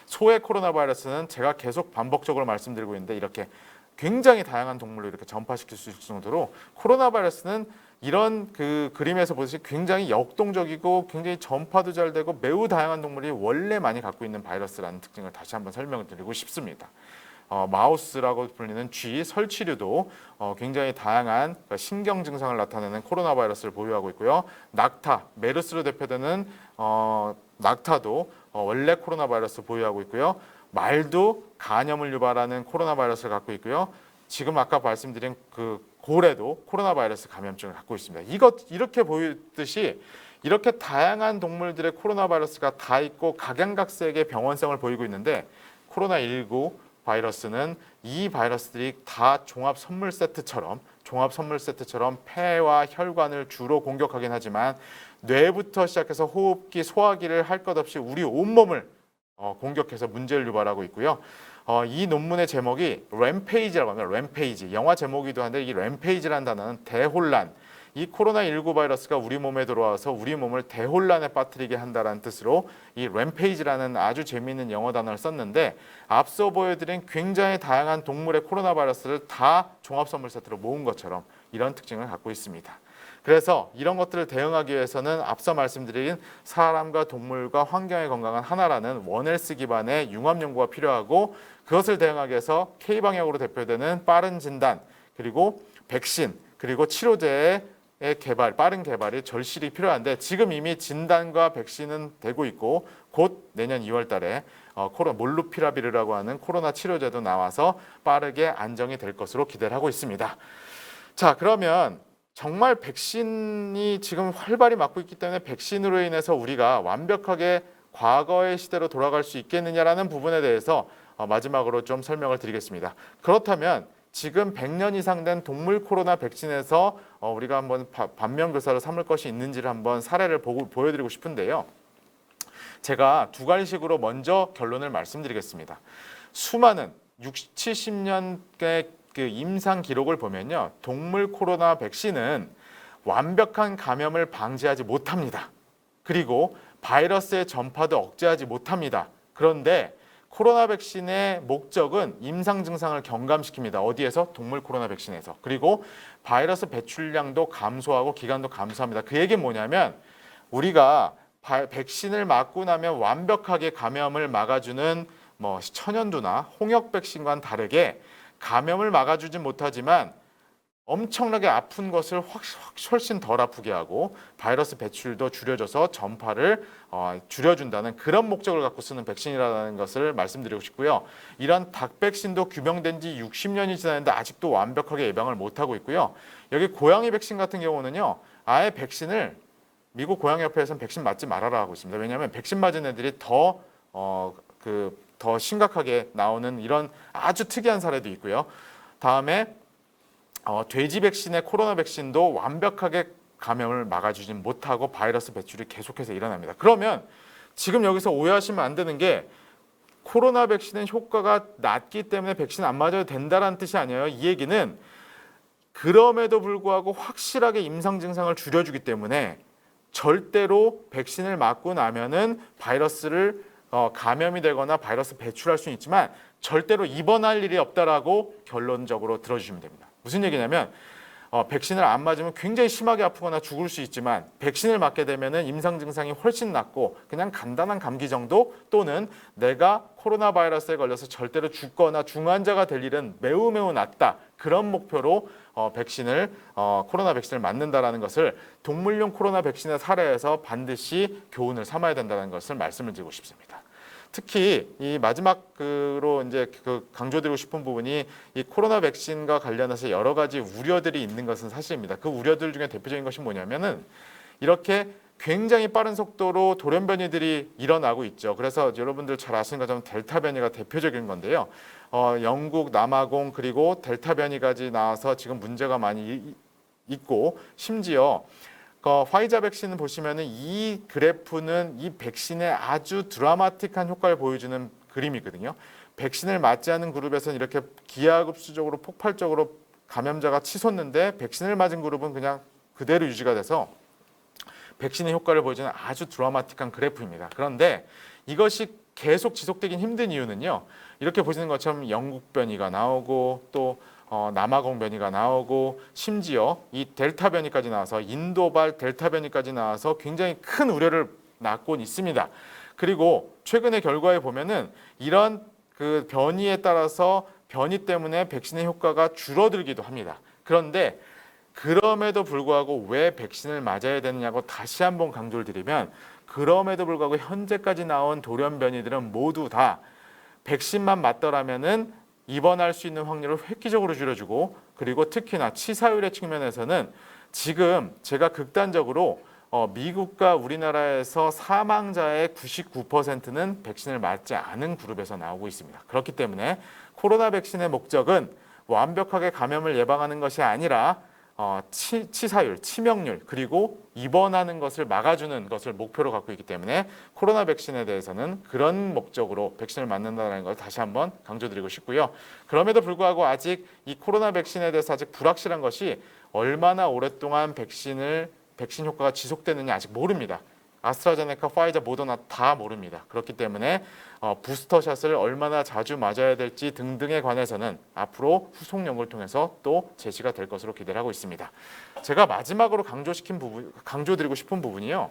A: 소의 코로나 바이러스는 제가 계속 반복적으로 말씀드리고 있는데 이렇게 굉장히 다양한 동물로 이렇게 전파시킬 수 있을 정도로 코로나 바이러스는 이런 그 그림에서 보듯이 굉장히 역동적이고 굉장히 전파도 잘 되고 매우 다양한 동물이 원래 많이 갖고 있는 바이러스라는 특징을 다시 한번 설명을 드리고 싶습니다. 마우스라고 불리는 쥐, 설치류도 굉장히 다양한 신경 증상을 나타내는 코로나 바이러스를 보유하고 있고요. 낙타, 메르스로 대표되는 낙타도 원래 코로나 바이러스 보유하고 있고요. 말도 간염을 유발하는 코로나 바이러스를 갖고 있고요. 지금 아까 말씀드린 그 고래도 코로나 바이러스 감염증을 갖고 있습니다. 이렇게 보이듯이 이렇게 다양한 동물들의 코로나 바이러스가 다 있고 각양각색의 병원성을 보이고 있는데 코로나19 바이러스는 이 바이러스들이 다 종합 선물 세트처럼 폐와 혈관을 주로 공격하긴 하지만 뇌부터 시작해서 호흡기, 소화기를 할 것 없이 우리 온몸을 공격해서 문제를 유발하고 있고요. 이 논문의 제목이 램페이지라고 합니다. 램페이지. 영화 제목이기도 한데 이 램페이지라는 단어는 대혼란. 이 코로나19 바이러스가 우리 몸에 들어와서 우리 몸을 대혼란에 빠뜨리게 한다는 뜻으로 이 램페이지라는 아주 재미있는 영어 단어를 썼는데 앞서 보여드린 굉장히 다양한 동물의 코로나 바이러스를 다 종합 선물 세트로 모은 것처럼 이런 특징을 갖고 있습니다. 그래서 이런 것들을 대응하기 위해서는 앞서 말씀드린 사람과 동물과 환경의 건강은 하나라는 원헬스 기반의 융합 연구가 필요하고 그것을 대응하기 위해서 K방역으로 대표되는 빠른 진단 그리고 백신 그리고 치료제의 빠른 개발이 절실히 필요한데 지금 이미 진단과 백신은 되고 있고 곧 내년 2월 달에 몰루피라비르라고 하는 코로나 치료제도 나와서 빠르게 안정이 될 것으로 기대를 하고 있습니다. 자, 그러면 정말 백신이 지금 활발히 맞고 있기 때문에 백신으로 인해서 우리가 완벽하게 과거의 시대로 돌아갈 수 있겠느냐라는 부분에 대해서 마지막으로 좀 설명을 드리겠습니다. 그렇다면 지금 100년 이상 된 동물 코로나 백신에서 우리가 한번 반면교사를 삼을 것이 있는지를 한번 사례를 보여드리고 싶은데요. 제가 두 가지식으로 먼저 결론을 말씀드리겠습니다. 수많은 60, 70년의 그 임상 기록을 보면요. 동물 코로나 백신은 완벽한 감염을 방지하지 못합니다. 그리고 바이러스의 전파도 억제하지 못합니다. 그런데 코로나 백신의 목적은 임상 증상을 경감시킵니다. 어디에서? 동물 코로나 백신에서. 그리고 바이러스 배출량도 감소하고 기간도 감소합니다. 그 얘기는 뭐냐면 우리가 백신을 맞고 나면 완벽하게 감염을 막아주는 천연두나 홍역 백신과는 다르게 감염을 막아주진 못하지만 엄청나게 아픈 것을 훨씬 덜 아프게 하고 바이러스 배출도 줄여줘서 전파를 줄여준다는 그런 목적을 갖고 쓰는 백신이라는 것을 말씀드리고 싶고요. 이런 닭 백신도 규명된 지 60년이 지났는데 아직도 완벽하게 예방을 못하고 있고요. 여기 고양이 백신 같은 경우는요. 아예 백신을 미국 고양이협회에서는 백신 맞지 말아라 하고 있습니다. 왜냐하면 백신 맞은 애들이 더 심각하게 나오는 이런 아주 특이한 사례도 있고요. 다음에 돼지 백신의 코로나 백신도 완벽하게 감염을 막아주진 못하고 바이러스 배출이 계속해서 일어납니다. 그러면 지금 여기서 오해하시면 안 되는 게 코로나 백신은 효과가 낮기 때문에 백신 안 맞아도 된다는 뜻이 아니에요. 이 얘기는 그럼에도 불구하고 확실하게 임상 증상을 줄여주기 때문에 절대로 백신을 맞고 나면은 바이러스를 감염이 되거나 바이러스 배출할 수는 있지만 절대로 입원할 일이 없다라고 결론적으로 들어주시면 됩니다. 무슨 얘기냐면 백신을 안 맞으면 굉장히 심하게 아프거나 죽을 수 있지만 백신을 맞게 되면은 임상 증상이 훨씬 낫고 그냥 간단한 감기 정도 또는 내가 코로나 바이러스에 걸려서 절대로 죽거나 중환자가 될 일은 매우 낮다. 그런 목표로 코로나 백신을 맞는다라는 것을 동물용 코로나 백신의 사례에서 반드시 교훈을 삼아야 된다는 것을 말씀을 드리고 싶습니다. 특히 이 마지막으로 이제 강조드리고 싶은 부분이 이 코로나 백신과 관련해서 여러 가지 우려들이 있는 것은 사실입니다. 그 우려들 중에 대표적인 것이 뭐냐면은 이렇게 굉장히 빠른 속도로 돌연 변이들이 일어나고 있죠. 그래서 여러분들 잘 아시는 것처럼 델타 변이가 대표적인 건데요. 영국, 남아공 그리고 델타 변이까지 나와서 지금 문제가 많이 있고 심지어 화이자 백신을 보시면은 이 그래프는 이 백신의 아주 드라마틱한 효과를 보여주는 그림이거든요. 백신을 맞지 않은 그룹에서는 이렇게 기하급수적으로 폭발적으로 감염자가 치솟는데 백신을 맞은 그룹은 그냥 그대로 유지가 돼서 백신의 효과를 보여주는 아주 드라마틱한 그래프입니다. 그런데 이것이 계속 지속되긴 힘든 이유는요. 이렇게 보시는 것처럼 영국 변이가 나오고 또 남아공 변이가 나오고 심지어 이 델타 변이까지 나와서 인도발 델타 변이까지 나와서 굉장히 큰 우려를 낳고 있습니다. 그리고 최근의 결과에 보면은 이런 그 변이에 따라서 변이 때문에 백신의 효과가 줄어들기도 합니다. 그런데 그럼에도 불구하고 왜 백신을 맞아야 되느냐고 다시 한번 강조를 드리면 그럼에도 불구하고 현재까지 나온 돌연 변이들은 모두 다 백신만 맞더라면은 입원할 수 있는 확률을 획기적으로 줄여주고 그리고 특히나 치사율의 측면에서는 지금 제가 극단적으로 미국과 우리나라에서 사망자의 99%는 백신을 맞지 않은 그룹에서 나오고 있습니다. 그렇기 때문에 코로나 백신의 목적은 완벽하게 감염을 예방하는 것이 아니라 치사율, 치명률 그리고 입원하는 것을 막아주는 것을 목표로 갖고 있기 때문에 코로나 백신에 대해서는 그런 목적으로 백신을 맞는다는 걸 다시 한번 강조드리고 싶고요. 그럼에도 불구하고 아직 이 코로나 백신에 대해서 아직 불확실한 것이 얼마나 오랫동안 백신 효과가 지속되느냐 아직 모릅니다. 아스트라제네카, 파이자, 모더나 다 모릅니다. 그렇기 때문에 부스터샷을 얼마나 자주 맞아야 될지 등등에 관해서는 앞으로 후속 연구를 통해서 또 제시가 될 것으로 기대를 하고 있습니다. 제가 마지막으로 강조드리고 싶은 부분이요.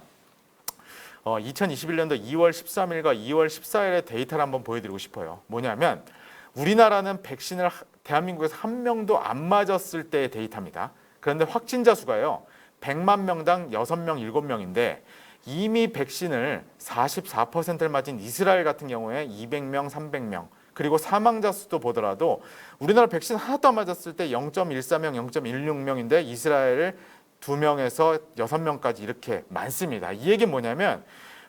A: 2021년도 2월 13일과 2월 14일의 데이터를 한번 보여드리고 싶어요. 뭐냐면 우리나라는 백신을 대한민국에서 한 명도 안 맞았을 때의 데이터입니다. 그런데 확진자 수가요. 100만 명당 6명, 7명인데 이미 백신을 44%를 맞은 이스라엘 같은 경우에 200명, 300명 그리고 사망자 수도 보더라도 우리나라 백신 하나도 안 맞았을 때 0.14명, 0.16명인데 이스라엘 2명에서 6명까지 이렇게 많습니다. 이 얘기는 뭐냐면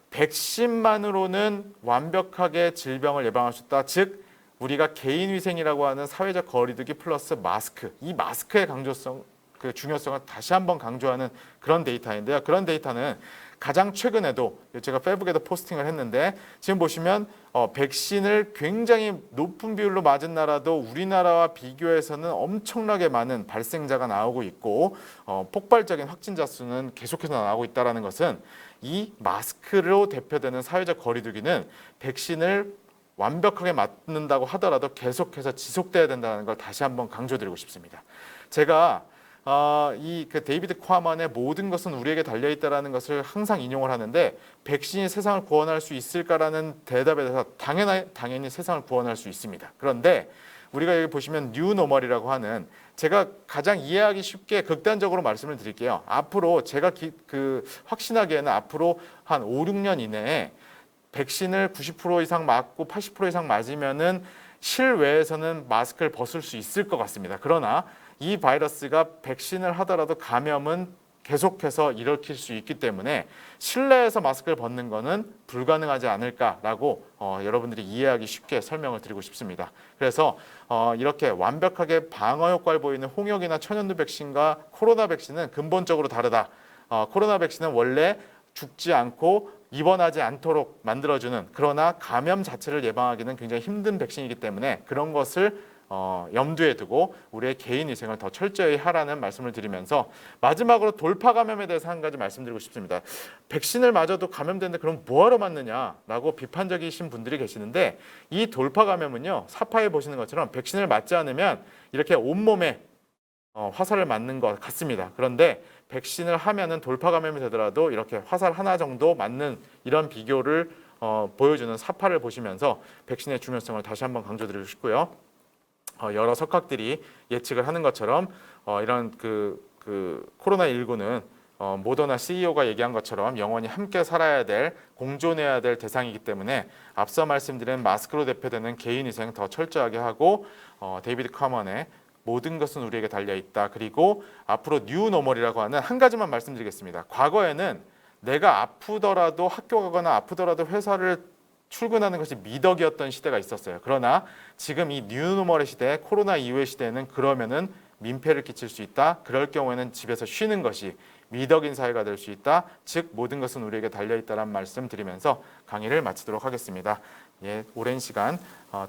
A: 백신만으로는 완벽하게 질병을 예방할 수 있다. 즉 우리가 개인위생이라고 하는 사회적 거리두기 플러스 마스크, 이 마스크의 그 중요성을 다시 한번 강조하는 그런 데이터인데요. 그런 데이터는 가장 최근에도 제가 페이북에도 포스팅을 했는데 지금 보시면 백신을 굉장히 높은 비율로 맞은 나라도 우리나라와 비교해서는 엄청나게 많은 발생자가 나오고 있고 폭발적인 확진자 수는 계속해서 나오고 있다는 것은 이 마스크로 대표되는 사회적 거리두기는 백신을 완벽하게 맞는다고 하더라도 계속해서 지속돼야 된다는 걸 다시 한번 강조드리고 싶습니다. 제가 이 데이비드 콰만의 모든 것은 우리에게 달려 있다라는 것을 항상 인용을 하는데 백신이 세상을 구원할 수 있을까라는 대답에 대해서 당연히 세상을 구원할 수 있습니다. 그런데 우리가 여기 보시면 뉴노멀이라고 하는 제가 가장 이해하기 쉽게 극단적으로 말씀을 드릴게요. 앞으로 제가 확신하기에는 앞으로 한 5, 6년 이내에 백신을 90% 이상 맞고 80% 이상 맞으면은 실외에서는 마스크를 벗을 수 있을 것 같습니다. 그러나 이 바이러스가 백신을 하더라도 감염은 계속해서 일으킬 수 있기 때문에 실내에서 마스크를 벗는 것은 불가능하지 않을까라고 여러분들이 이해하기 쉽게 설명을 드리고 싶습니다. 그래서 이렇게 완벽하게 방어 효과를 보이는 홍역이나 천연두 백신과 코로나 백신은 근본적으로 다르다. 코로나 백신은 원래 죽지 않고 입원하지 않도록 만들어주는 그러나 감염 자체를 예방하기는 굉장히 힘든 백신이기 때문에 그런 것을 염두에 두고 우리의 개인 위생을 더 철저히 하라는 말씀을 드리면서 마지막으로 돌파 감염에 대해서 한 가지 말씀드리고 싶습니다. 백신을 맞아도 감염되는데 그럼 뭐하러 맞느냐라고 비판적이신 분들이 계시는데 이 돌파 감염은요. 사파에 보시는 것처럼 백신을 맞지 않으면 이렇게 온몸에 화살을 맞는 것 같습니다. 그런데 백신을 하면은 돌파 감염이 되더라도 이렇게 화살 하나 정도 맞는 이런 비교를 보여주는 사파를 보시면서 백신의 중요성을 다시 한번 강조드리고 싶고요. 여러 석학들이 예측을 하는 것처럼 이런 코로나19는 모더나 CEO가 얘기한 것처럼 영원히 함께 살아야 될 공존해야 될 대상이기 때문에 앞서 말씀드린 마스크로 대표되는 개인위생 더 철저하게 하고 데이비드 커먼의 모든 것은 우리에게 달려있다. 그리고 앞으로 뉴노멀이라고 하는 한 가지만 말씀드리겠습니다. 과거에는 내가 아프더라도 학교 가거나 아프더라도 회사를 출근하는 것이 미덕이었던 시대가 있었어요. 그러나 지금 이 뉴노멀의 시대, 코로나 이후의 시대에는 그러면은 민폐를 끼칠 수 있다. 그럴 경우에는 집에서 쉬는 것이 미덕인 사회가 될 수 있다. 즉 모든 것은 우리에게 달려있다라는 말씀 드리면서 강의를 마치도록 하겠습니다. 예, 오랜 시간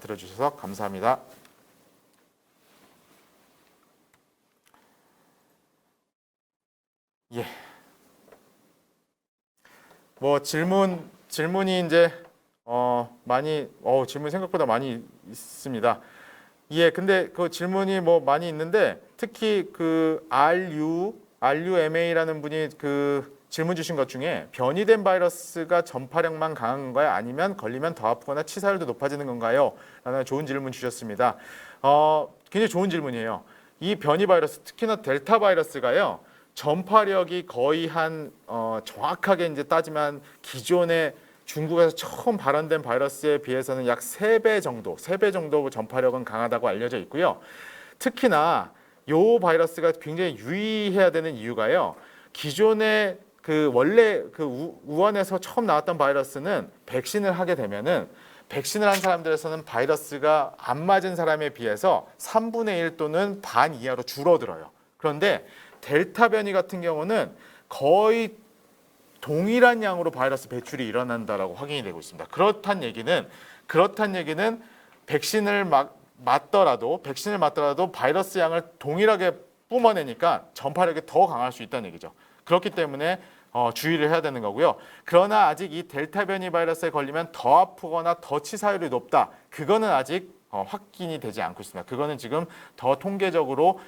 A: 들어주셔서 감사합니다. 예. 뭐 질문이 이제 많이 질문 생각보다 많이 있습니다. 예, 근데 그 질문이 뭐 많이 있는데 특히 그 RUMA라는 분이 그 질문 주신 것 중에 변이된 바이러스가 전파력만 강한 건가요? 아니면 걸리면 더 아프거나 치사율도 높아지는 건가요? 라는 좋은 질문 주셨습니다. 굉장히 좋은 질문이에요. 이 변이 바이러스, 특히나 델타 바이러스가요. 전파력이 거의 정확하게 이제 따지면 기존의 중국에서 처음 발현된 바이러스에 비해서는 약 3배 정도 전파력은 강하다고 알려져 있고요. 특히나 이 바이러스가 굉장히 유의해야 되는 이유가요. 기존에 그 원래 그 우한에서 처음 나왔던 바이러스는 백신을 하게 되면은 백신을 한 사람들에서는 바이러스가 안 맞은 사람에 비해서 3분의 1 또는 반 이하로 줄어들어요. 그런데 델타 변이 같은 경우는 거의 동일한 양으로 바이러스 배출이 일어난다라고 확인이 되고 있습니다. 그렇단 얘기는 백신을 맞더라도 바이러스 양을 동일하게 뿜어내니까 전파력이 더 강할 수 있다는 얘기죠. 그렇기 때문에 주의를 해야 되는 거고요. 그러나 아직 이 델타 변이 바이러스에 걸리면 더 아프거나 더 치사율이 높다. 그거는 아직 확인이 되지 않고 있습니다. 그거는 지금 더 통계적으로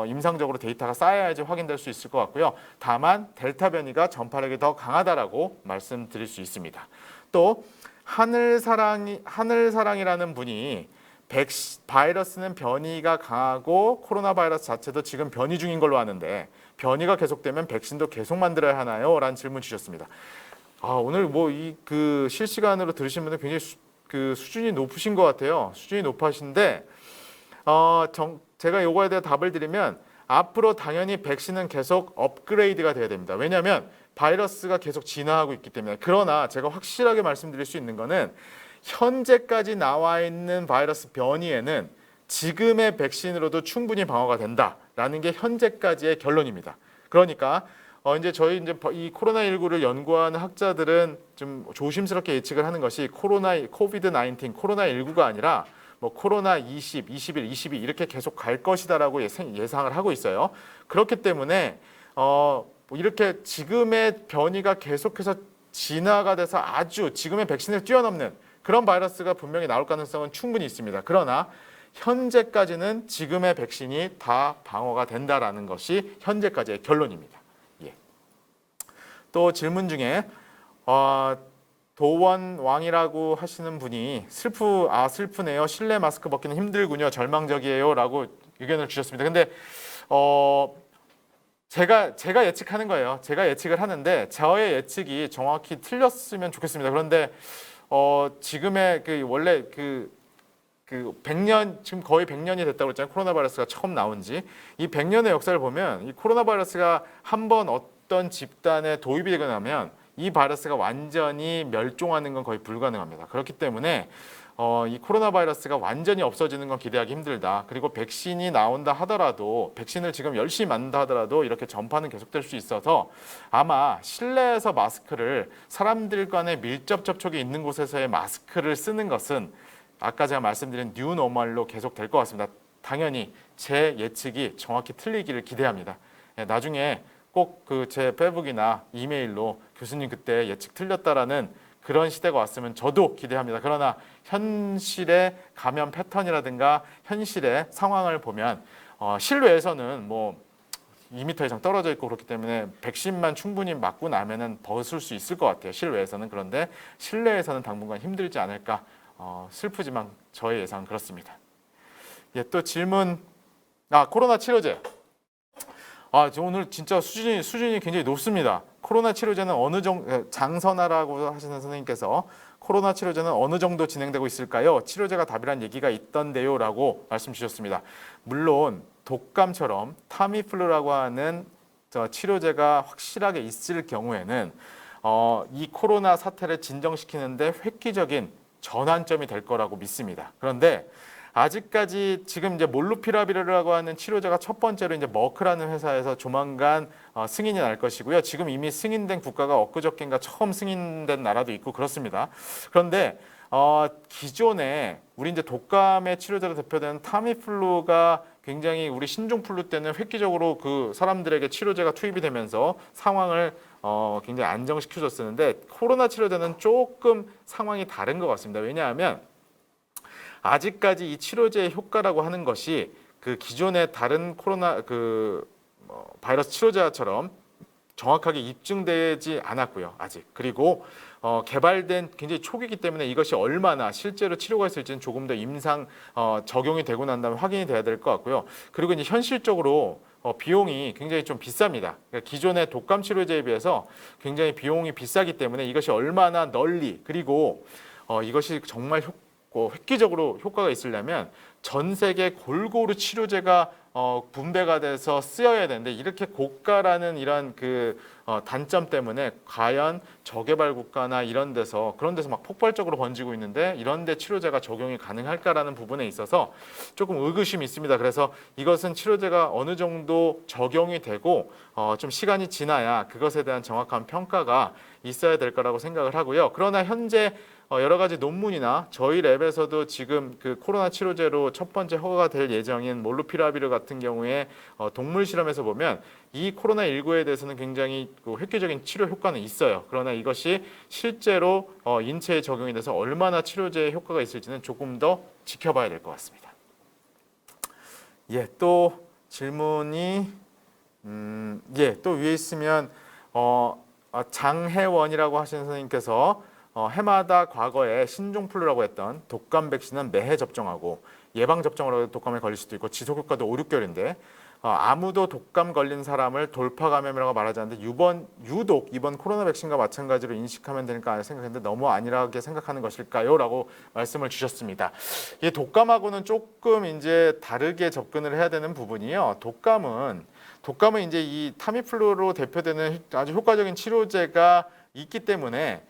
A: 임상적으로 데이터가 쌓여야지 확인될 수 있을 것 같고요. 다만 델타 변이가 전파력이 더 강하다라고 말씀드릴 수 있습니다. 또 하늘사랑이라는 분이 바이러스는 변이가 강하고 코로나 바이러스 자체도 지금 변이 중인 걸로 아는데 변이가 계속되면 백신도 계속 만들어야 하나요? 라는 질문 주셨습니다. 오늘 뭐 그 실시간으로 들으신 분들 굉장히 수준이 높으신 것 같아요. 수준이 높으신데 제가 이거에 대해 답을 드리면 앞으로 당연히 백신은 계속 업그레이드가 돼야 됩니다. 왜냐하면 바이러스가 계속 진화하고 있기 때문에. 그러나 제가 확실하게 말씀드릴 수 있는 거는 현재까지 나와 있는 바이러스 변이에는 지금의 백신으로도 충분히 방어가 된다라는 게 현재까지의 결론입니다. 그러니까 이제 저희 이 코로나19를 연구하는 학자들은 좀 조심스럽게 예측을 하는 것이 코비드-19, 코로나19가 아니라 뭐 코로나 20, 21, 22 이렇게 계속 갈 것이다라고 예상을 하고 있어요. 그렇기 때문에 이렇게 지금의 변이가 계속해서 진화가 돼서 아주 지금의 백신을 뛰어넘는 그런 바이러스가 분명히 나올 가능성은 충분히 있습니다. 그러나 현재까지는 지금의 백신이 다 방어가 된다라는 것이 현재까지의 결론입니다. 또 질문 중에 도원왕이라고 하시는 분이 슬프네요. 실내 마스크 벗기는 힘들군요. 절망적이에요. 라고 의견을 주셨습니다. 근데 제가 예측하는 거예요. 제가 예측을 하는데 저의 예측이 정확히 틀렸으면 좋겠습니다. 그런데 지금의 원래 100년, 지금 거의 100년이 됐다고 했잖아요. 코로나 바이러스가 처음 나온 지. 이 100년의 역사를 보면 이 코로나 바이러스가 한번 어떤 집단에 도입이 되고 나면 이 바이러스가 완전히 멸종하는 건 거의 불가능합니다. 그렇기 때문에 이 코로나 바이러스가 완전히 없어지는 건 기대하기 힘들다. 그리고 백신이 나온다 하더라도 백신을 지금 열심히 만든다 하더라도 이렇게 전파는 계속될 수 있어서 아마 실내에서 마스크를 사람들 간의 밀접 접촉이 있는 곳에서의 마스크를 쓰는 것은 아까 제가 말씀드린 뉴노멀로 계속 될 것 같습니다. 당연히 제 예측이 정확히 틀리기를 기대합니다. 나중에 꼭 제 페북이나 이메일로 교수님 그때 예측 틀렸다라는 그런 시대가 왔으면 저도 기대합니다. 그러나 현실의 감염 패턴이라든가 현실의 상황을 보면 실외에서는 뭐 2m 이상 떨어져 있고 그렇기 때문에 백신만 충분히 맞고 나면은 벗을 수 있을 것 같아요. 실외에서는. 그런데 실내에서는 당분간 힘들지 않을까. 슬프지만 저의 예상은 그렇습니다. 예, 또 질문. 코로나 치료제. 저 오늘 진짜 수준이 굉장히 높습니다. 코로나 치료제는 어느 정도, 장선아라고 하시는 선생님께서 코로나 치료제는 어느 정도 진행되고 있을까요? 치료제가 답이란 얘기가 있던데요 라고 말씀 주셨습니다. 물론 독감처럼 타미플루라고 하는 치료제가 확실하게 있을 경우에는 이 코로나 사태를 진정시키는데 획기적인 전환점이 될 거라고 믿습니다. 그런데 아직까지 지금 이제 몰루피라비르라고 하는 치료제가 첫 번째로 이제 머크라는 회사에서 조만간 승인이 날 것이고요. 지금 이미 승인된 국가가 엊그저께인가 처음 승인된 나라도 있고 그렇습니다. 그런데 기존에 우리 이제 독감의 치료제로 대표되는 타미플루가 굉장히 우리 신종플루 때는 획기적으로 그 사람들에게 치료제가 투입이 되면서 상황을 굉장히 안정시켜줬었는데 코로나 치료제는 조금 상황이 다른 것 같습니다. 왜냐하면 아직까지 이 치료제의 효과라고 하는 것이 그 기존의 다른 코로나 바이러스 치료제처럼 정확하게 입증되지 않았고요. 아직. 그리고 개발된 굉장히 초기이기 때문에 이것이 얼마나 실제로 치료가 있을지는 조금 더 임상 적용이 되고 난 다음에 확인이 돼야 될 것 같고요. 그리고 이제 현실적으로 비용이 굉장히 좀 비쌉니다. 그러니까 기존의 독감 치료제에 비해서 굉장히 비용이 비싸기 때문에 이것이 얼마나 널리 그리고 이것이 정말 획기적으로 효과가 있으려면 전 세계 골고루 치료제가 분배가 돼서 쓰여야 되는데 이렇게 고가라는 이런 단점 때문에 과연 저개발 국가나 그런 데서 막 폭발적으로 번지고 있는데 이런 데 치료제가 적용이 가능할까라는 부분에 있어서 조금 의구심이 있습니다. 그래서 이것은 치료제가 어느 정도 적용이 되고 좀 시간이 지나야 그것에 대한 정확한 평가가 있어야 될 거라고 생각을 하고요. 그러나 현재 여러 가지 논문이나 저희 랩에서도 지금 그 코로나 치료제로 첫 번째 허가가 될 예정인 몰루피라비르 같은 경우에 동물 실험에서 보면 이 코로나19에 대해서는 굉장히 획기적인 치료 효과는 있어요. 그러나 이것이 실제로 인체에 적용이 돼서 얼마나 치료제에 효과가 있을지는 조금 더 지켜봐야 될 것 같습니다. 예, 또 질문이 또 위에 있으면 장혜원이라고 하시는 선생님께서 해마다 과거에 신종플루라고 했던 독감 백신은 매해 접종하고 예방 접종으로 독감에 걸릴 수도 있고 지속 효과도 5, 6개월인데 아무도 독감 걸린 사람을 돌파 감염이라고 말하지 않는데 유독 이번 코로나 백신과 마찬가지로 인식하면 되니까 생각했는데 너무 안일하게 생각하는 것일까요? 라고 말씀을 주셨습니다. 이 독감하고는 조금 이제 다르게 접근을 해야 되는 부분이요. 독감은 이제 이 타미플루로 대표되는 아주 효과적인 치료제가 있기 때문에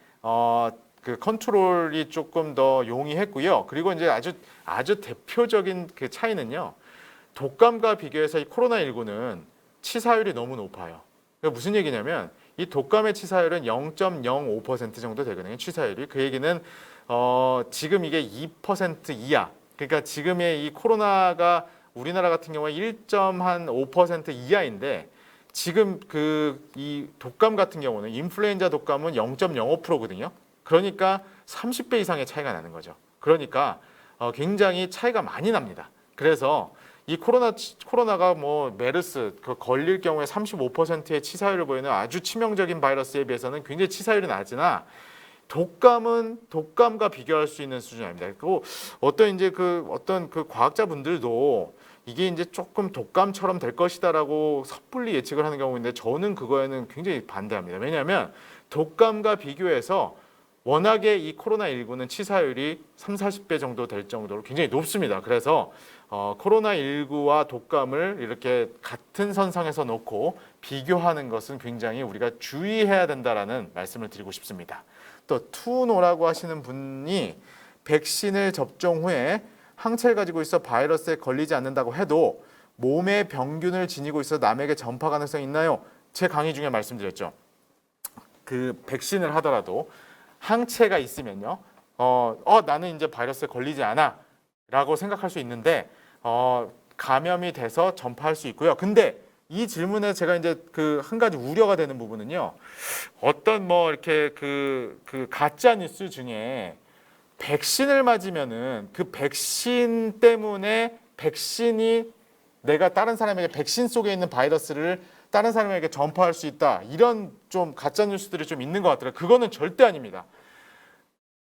A: 그 컨트롤이 조금 더 용이했고요. 그리고 이제 아주 대표적인 그 차이는요. 독감과 비교해서 이 코로나19는 치사율이 너무 높아요. 그러니까 무슨 얘기냐면 이 독감의 치사율은 0.05% 정도 되거든요. 치사율이. 그 얘기는 지금 이게 2% 이하. 그러니까 지금의 이 코로나가 우리나라 같은 경우에 1.5% 이하인데 지금 이 독감 같은 경우는 인플루엔자 독감은 0.05%거든요. 그러니까 30배 이상의 차이가 나는 거죠. 그러니까 굉장히 차이가 많이 납니다. 그래서 이 코로나가 메르스 걸릴 경우에 35%의 치사율을 보이는 아주 치명적인 바이러스에 비해서는 굉장히 치사율이 낮으나 독감은 독감과 비교할 수 있는 수준이 아닙니다. 그리고 어떤 과학자분들도 이게 이제 조금 독감처럼 될 것이다라고 섣불리 예측을 하는 경우인데 저는 그거에는 굉장히 반대합니다. 왜냐하면 독감과 비교해서 워낙에 이 코로나19는 치사율이 30-40배 정도 될 정도로 굉장히 높습니다. 그래서 코로나19와 독감을 이렇게 같은 선상에서 놓고 비교하는 것은 굉장히 우리가 주의해야 된다라는 말씀을 드리고 싶습니다. 또 투노라고 하시는 분이 백신을 접종 후에 항체를 가지고 있어 바이러스에 걸리지 않는다고 해도 몸에 병균을 지니고 있어 남에게 전파 가능성이 있나요? 제 강의 중에 말씀드렸죠. 그 백신을 하더라도 항체가 있으면요. 나는 이제 바이러스에 걸리지 않아 라고 생각할 수 있는데 감염이 돼서 전파할 수 있고요. 근데 이 질문에 제가 이제 한 가지 우려가 되는 부분은요. 어떤 이렇게 가짜 뉴스 중에 백신을 맞으면은 그 백신 때문에 백신이 내가 다른 사람에게 백신 속에 있는 바이러스를 다른 사람에게 전파할 수 있다. 이런 좀 가짜 뉴스들이 좀 있는 것 같더라고요. 그거는 절대 아닙니다.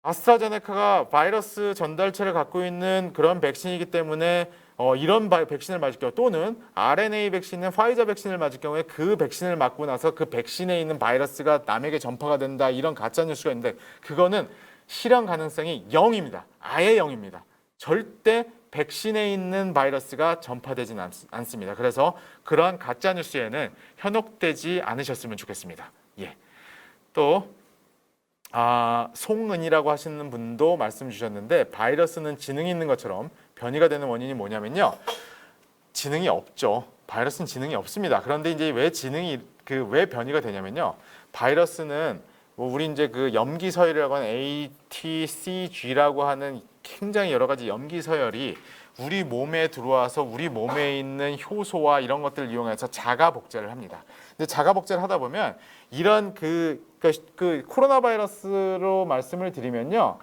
A: 아스트라제네카가 바이러스 전달체를 갖고 있는 그런 백신이기 때문에 이런 백신을 맞을 경우 또는 RNA 백신은 화이자 백신을 맞을 경우에 그 백신을 맞고 나서 그 백신에 있는 바이러스가 남에게 전파가 된다. 이런 가짜 뉴스가 있는데 그거는 실현 가능성이 0입니다. 아예 0입니다. 절대 백신에 있는 바이러스가 전파되진 않습니다. 그래서 그러한 가짜 뉴스에는 현혹되지 않으셨으면 좋겠습니다. 예. 또 송은이라고 하시는 분도 말씀 주셨는데 바이러스는 지능이 있는 것처럼 변이가 되는 원인이 뭐냐면요. 지능이 없죠. 바이러스는 지능이 없습니다. 그런데 이제 왜 변이가 되냐면요. 바이러스는 뭐 우리 이제 그 염기 서열이라고 하는 ATCG라고 하는 굉장히 여러 가지 염기 서열이 우리 몸에 들어와서 우리 몸에 있는 효소와 이런 것들을 이용해서 자가 복제를 합니다. 근데 자가 복제를 하다 보면 이런 그 코로나 바이러스로 말씀을 드리면요.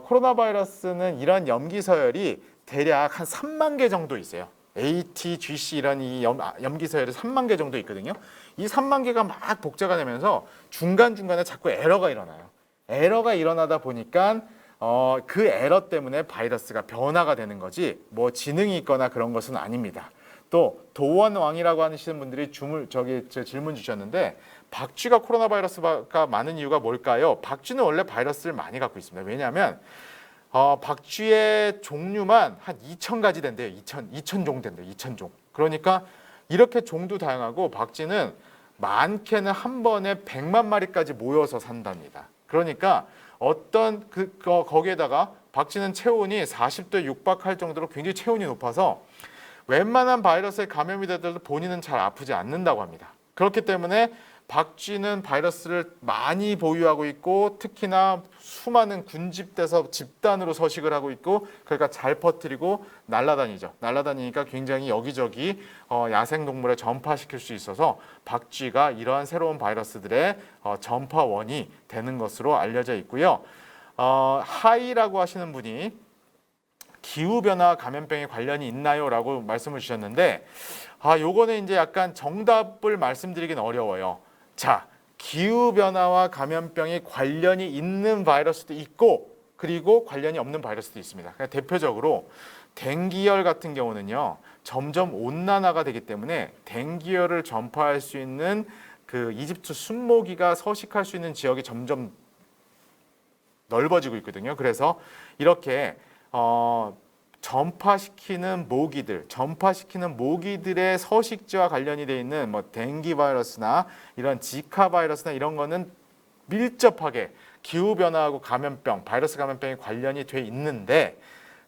A: 코로나 바이러스는 이런 염기 서열이 대략 한 3만 개 정도 있어요. ATGC 이런 이 염기 서열이 3만 개 정도 있거든요. 이 3만 개가 막 복제가 되면서 중간중간에 자꾸 에러가 일어나요. 에러가 일어나다 보니까 그 에러 때문에 바이러스가 변화가 되는 거지 뭐 지능이 있거나 그런 것은 아닙니다. 또 도원왕이라고 하시는 분들이 질문 주셨는데 박쥐가 코로나 바이러스가 많은 이유가 뭘까요? 박쥐는 원래 바이러스를 많이 갖고 있습니다. 왜냐하면 박쥐의 종류만 한 2,000가지 된대요. 2,000 종 된대요. 2,000종. 그러니까 이렇게 종도 다양하고 박쥐는 많게는 한 번에 100만 마리까지 모여서 산답니다. 그러니까 거기에다가 박쥐는 체온이 40도에 육박할 정도로 굉장히 체온이 높아서 웬만한 바이러스에 감염이 되더라도 본인은 잘 아프지 않는다고 합니다. 그렇기 때문에 박쥐는 바이러스를 많이 보유하고 있고 특히나 수많은 군집돼서 집단으로 서식을 하고 있고 그러니까 잘 퍼뜨리고 날아다니죠. 날아다니니까 굉장히 여기저기 야생동물에 전파시킬 수 있어서 박쥐가 이러한 새로운 바이러스들의 전파원이 되는 것으로 알려져 있고요. 하이라고 하시는 분이 기후변화 감염병에 관련이 있나요? 라고 말씀을 주셨는데 요거는 이제 약간 정답을 말씀드리긴 어려워요. 자, 기후변화와 감염병이 관련이 있는 바이러스도 있고 그리고 관련이 없는 바이러스도 있습니다. 그러니까 대표적으로 댕기열 같은 경우는요. 점점 온난화가 되기 때문에 댕기열을 전파할 수 있는 그 이집트 순모기가 서식할 수 있는 지역이 점점 넓어지고 있거든요. 그래서 이렇게 전파시키는 모기들의 서식지와 관련이 돼 있는 뭐 댕기 바이러스나 이런 지카 바이러스나 이런 거는 밀접하게 기후 변화하고 바이러스 감염병이 관련이 돼 있는데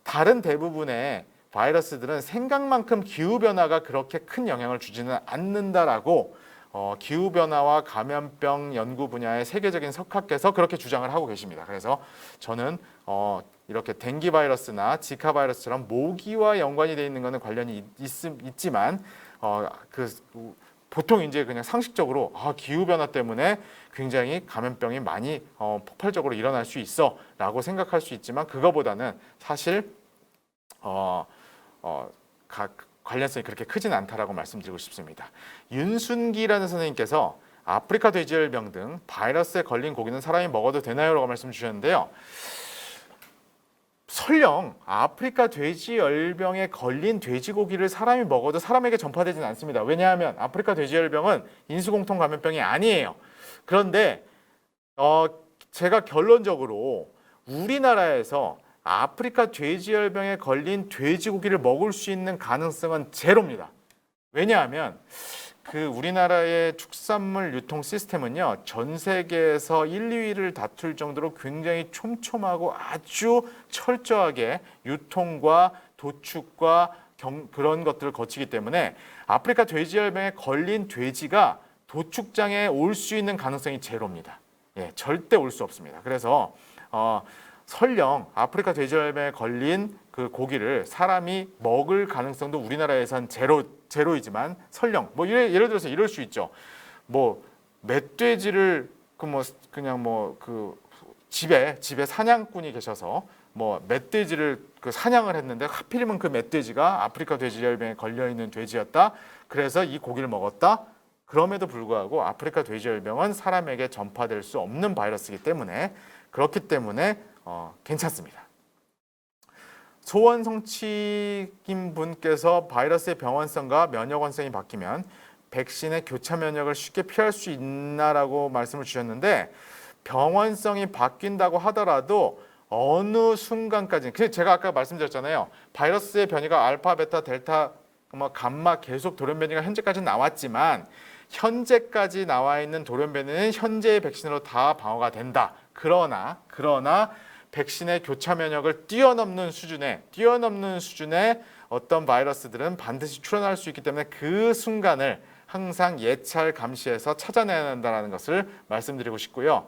A: 다른 대부분의 바이러스들은 생각만큼 기후 변화가 그렇게 큰 영향을 주지는 않는다라고 기후 변화와 감염병 연구 분야의 세계적인 석학께서 그렇게 주장을 하고 계십니다. 그래서 저는 이렇게 댕기 바이러스나 지카 바이러스처럼 모기와 연관이 되어 있는 것은 관련이 있지만 보통 이제 그냥 상식적으로 기후 변화 때문에 굉장히 감염병이 많이 폭발적으로 일어날 수 있어라고 생각할 수 있지만 그거보다는 사실 관련성이 그렇게 크진 않다라고 말씀드리고 싶습니다. 윤순기라는 선생님께서 아프리카 돼지열병 등 바이러스에 걸린 고기는 사람이 먹어도 되나요? 라고 말씀 주셨는데요. 설령 아프리카 돼지열병에 걸린 돼지고기를 사람이 먹어도 사람에게 전파되지는 않습니다. 왜냐하면 아프리카 돼지열병은 인수공통 감염병이 아니에요. 그런데 제가 결론적으로 우리나라에서 아프리카 돼지열병에 걸린 돼지고기를 먹을 수 있는 가능성은 제로입니다. 왜냐하면 우리나라의 축산물 유통 시스템은요, 전 세계에서 1, 2위를 다툴 정도로 굉장히 촘촘하고 아주 철저하게 유통과 도축과 그런 것들을 거치기 때문에 아프리카 돼지열병에 걸린 돼지가 도축장에 올 수 있는 가능성이 제로입니다. 예, 절대 올 수 없습니다. 그래서 설령 아프리카 돼지열병에 걸린 그 고기를 사람이 먹을 가능성도 우리나라에선 제로이지만 설령 예를 들어서 이럴 수 있죠. 멧돼지를 집에 사냥꾼이 계셔서 멧돼지를 사냥을 했는데 하필이면 그 멧돼지가 아프리카 돼지열병에 걸려 있는 돼지였다. 그래서 이 고기를 먹었다. 그럼에도 불구하고 아프리카 돼지열병은 사람에게 전파될 수 없는 바이러스이기 때문에 그렇기 때문에 괜찮습니다. 소원성취인 분께서 바이러스의 병원성과 면역원성이 바뀌면 백신의 교차 면역을 쉽게 피할 수 있나라고 말씀을 주셨는데 병원성이 바뀐다고 하더라도 어느 순간까지 제가 아까 말씀드렸잖아요. 바이러스의 변이가 알파, 베타, 델타, 감마 계속 돌연변이가 현재까지 나왔지만 현재까지 나와 있는 돌연변이는 현재의 백신으로 다 방어가 된다. 그러나 백신의 교차 면역을 뛰어넘는 수준의 어떤 바이러스들은 반드시 출현할 수 있기 때문에 그 순간을 항상 예찰 감시해서 찾아내야 한다는 것을 말씀드리고 싶고요.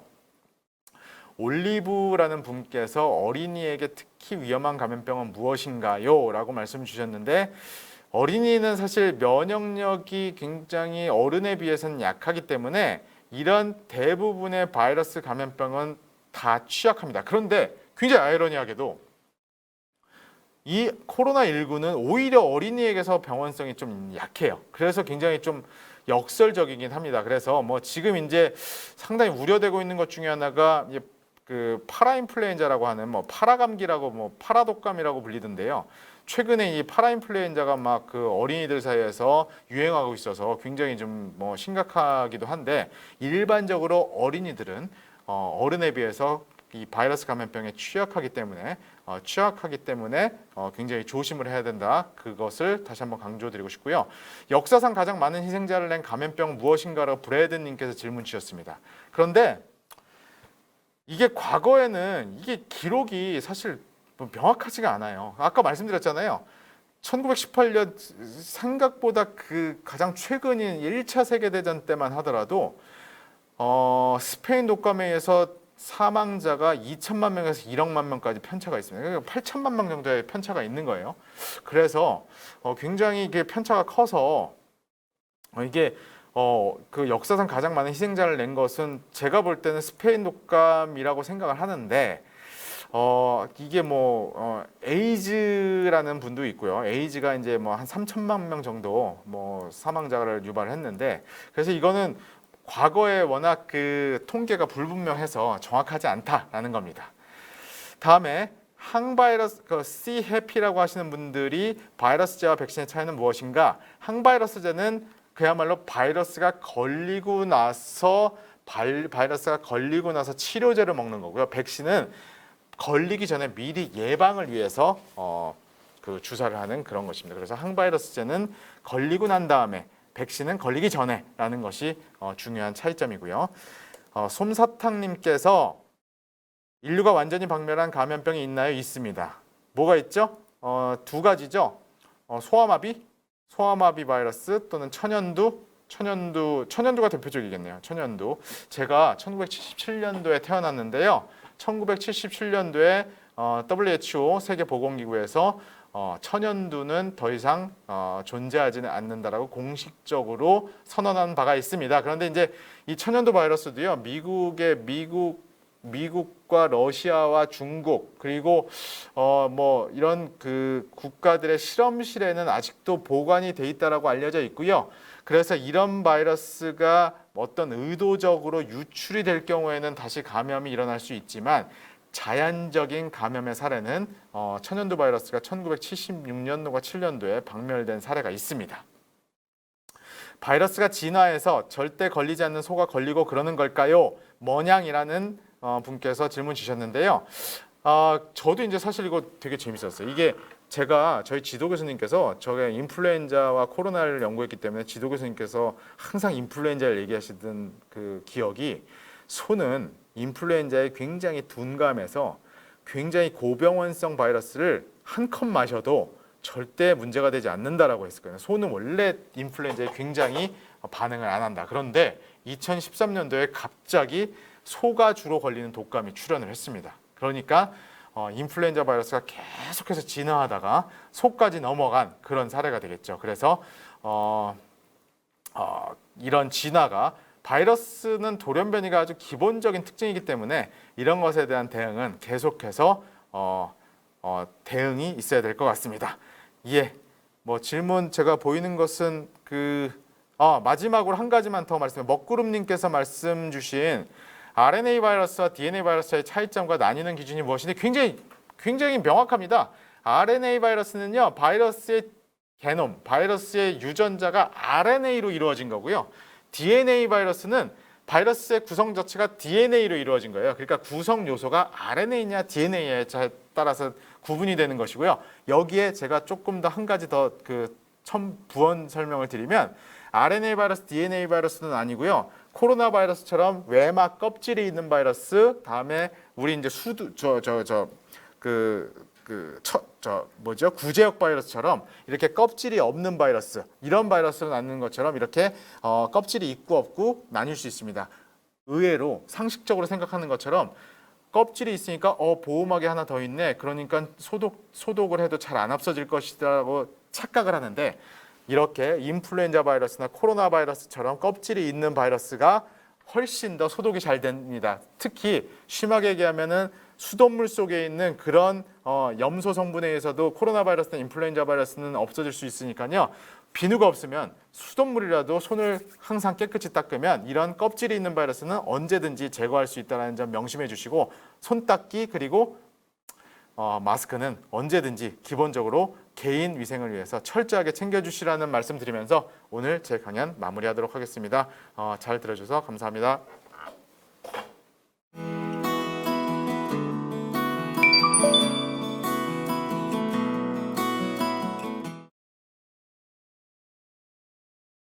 A: 올리브라는 분께서 어린이에게 특히 위험한 감염병은 무엇인가요? 라고 말씀 주셨는데, 어린이는 사실 면역력이 굉장히 어른에 비해서는 약하기 때문에 이런 대부분의 바이러스 감염병은 다 취약합니다. 그런데 굉장히 아이러니하게도 이 코로나19는 오히려 어린이에게서 병원성이 좀 약해요. 그래서 굉장히 좀 역설적이긴 합니다. 그래서 뭐 지금 이제 상당히 우려되고 있는 것 중에 하나가 그 파라인플루엔자라고 하는 뭐 파라감기라고 뭐 파라독감이라고 불리던데요. 최근에 이 파라인플루엔자가 막 그 어린이들 사이에서 유행하고 있어서 굉장히 좀 뭐 심각하기도 한데, 일반적으로 어린이들은 어른에 비해서 이 바이러스 감염병에 취약하기 때문에 굉장히 조심을 해야 된다. 그것을 다시 한번 강조드리고 싶고요. 역사상 가장 많은 희생자를 낸 감염병 무엇인가라고 브래드님께서 질문 주셨습니다. 그런데 이게 과거에는 이게 기록이 사실 명확하지가 않아요. 아까 말씀드렸잖아요. 1918년 생각보다 그 가장 최근인 1차 세계대전 때만 하더라도 스페인 독감에 의해서 사망자가 2천만 명에서 1억만 명까지 편차가 있습니다. 그러니까 8천만 명 정도의 편차가 있는 거예요. 그래서 굉장히 이게 편차가 커서 이게 그 역사상 가장 많은 희생자를 낸 것은 제가 볼 때는 스페인 독감이라고 생각을 하는데, 이게 에이즈라는 분도 있고요. 에이즈가 이제 뭐 한 3천만 명 정도 뭐 사망자를 유발했는데, 그래서 이거는 과거에 워낙 그 통계가 불분명해서 정확하지 않다라는 겁니다. 다음에 항바이러스, C 해피라고 하시는 분들이 바이러스제와 백신의 차이는 무엇인가? 항바이러스제는 그야말로 바이러스가 걸리고 나서 치료제를 먹는 거고요. 백신은 걸리기 전에 미리 예방을 위해서 그 주사를 하는 그런 것입니다. 그래서 항바이러스제는 걸리고 난 다음에, 백신은 걸리기 전에라는 것이 중요한 차이점이고요. 솜사탕님께서 인류가 완전히 박멸한 감염병이 있나요? 있습니다. 뭐가 있죠? 두 가지죠. 소아마비 바이러스 또는 천연두가 대표적이겠네요. 천연두. 제가 1977년도에 태어났는데요. 1977년도에 WHO 세계보건기구에서 천연두는 더 이상 존재하지는 않는다라고 공식적으로 선언한 바가 있습니다. 그런데 이제 이 천연두 바이러스도요, 미국과 러시아와 중국, 그리고 뭐 이런 그 국가들의 실험실에는 아직도 보관이 돼 있다라고 알려져 있고요. 그래서 이런 바이러스가 어떤 의도적으로 유출이 될 경우에는 다시 감염이 일어날 수 있지만, 자연적인 감염의 사례는 천연두 바이러스가 1976년도과 7년도에 박멸된 사례가 있습니다. 바이러스가 진화해서 절대 걸리지 않는 소가 걸리고 그러는 걸까요? 뭐냥이라는 분께서 질문 주셨는데요. 저도 이제 사실 이거 되게 재밌었어요. 이게 저희 지도 교수님께서, 제가 인플루엔자와 코로나를 연구했기 때문에 지도 교수님께서 항상 인플루엔자를 얘기하시던 그 기억이, 소는 인플루엔자에 굉장히 둔감해서 굉장히 고병원성 바이러스를 한 컵 마셔도 절대 문제가 되지 않는다라고 했을 거예요. 소는 원래 인플루엔자에 굉장히 반응을 안 한다. 그런데 2013년도에 갑자기 소가 주로 걸리는 독감이 출현을 했습니다. 그러니까 인플루엔자 바이러스가 계속해서 진화하다가 소까지 넘어간 그런 사례가 되겠죠. 그래서 이런 진화가, 바이러스는 돌연변이가 아주 기본적인 특징이기 때문에 이런 것에 대한 대응은 계속해서 대응이 있어야 될 것 같습니다. 예, 뭐 질문 제가 보이는 것은 마지막으로 한 가지만 더 말씀해. 먹구름님께서 말씀 주신 RNA 바이러스와 DNA 바이러스의 차이점과 나뉘는 기준이 무엇인지 굉장히 명확합니다. RNA 바이러스는요, 바이러스의 게놈, 바이러스의 유전자가 RNA로 이루어진 거고요. DNA 바이러스는 바이러스의 구성 자체가 DNA로 이루어진 거예요. 그러니까 구성 요소가 RNA냐 DNA에 따라서 구분이 되는 것이고요. 여기에 제가 조금 더 한 가지 더 부언 설명을 드리면, RNA 바이러스, DNA 바이러스는 아니고요. 코로나 바이러스처럼 외막 껍질이 있는 바이러스, 다음에 우리 이제 구제역 바이러스처럼 이렇게 껍질이 없는 바이러스, 이런 바이러스로 나누는 것처럼 이렇게 껍질이 있고 없고 나뉠 수 있습니다. 의외로 상식적으로 생각하는 것처럼 껍질이 있으니까 보호막이 하나 더 있네. 그러니까 소독을 해도 잘 안 없어질 것이라고 착각을 하는데, 이렇게 인플루엔자 바이러스나 코로나 바이러스처럼 껍질이 있는 바이러스가 훨씬 더 소독이 잘 됩니다. 특히 심하게 얘기하면은 수돗물 속에 있는 그런 염소 성분에 의해서도 코로나 바이러스나 인플루엔자 바이러스는 없어질 수 있으니까요. 비누가 없으면 수돗물이라도 손을 항상 깨끗이 닦으면 이런 껍질이 있는 바이러스는 언제든지 제거할 수 있다는 점 명심해 주시고, 손 닦기 그리고 마스크는 언제든지 기본적으로 개인 위생을 위해서 철저하게 챙겨주시라는 말씀 드리면서 오늘 제 강연 마무리하도록 하겠습니다. 잘 들어주셔서 감사합니다.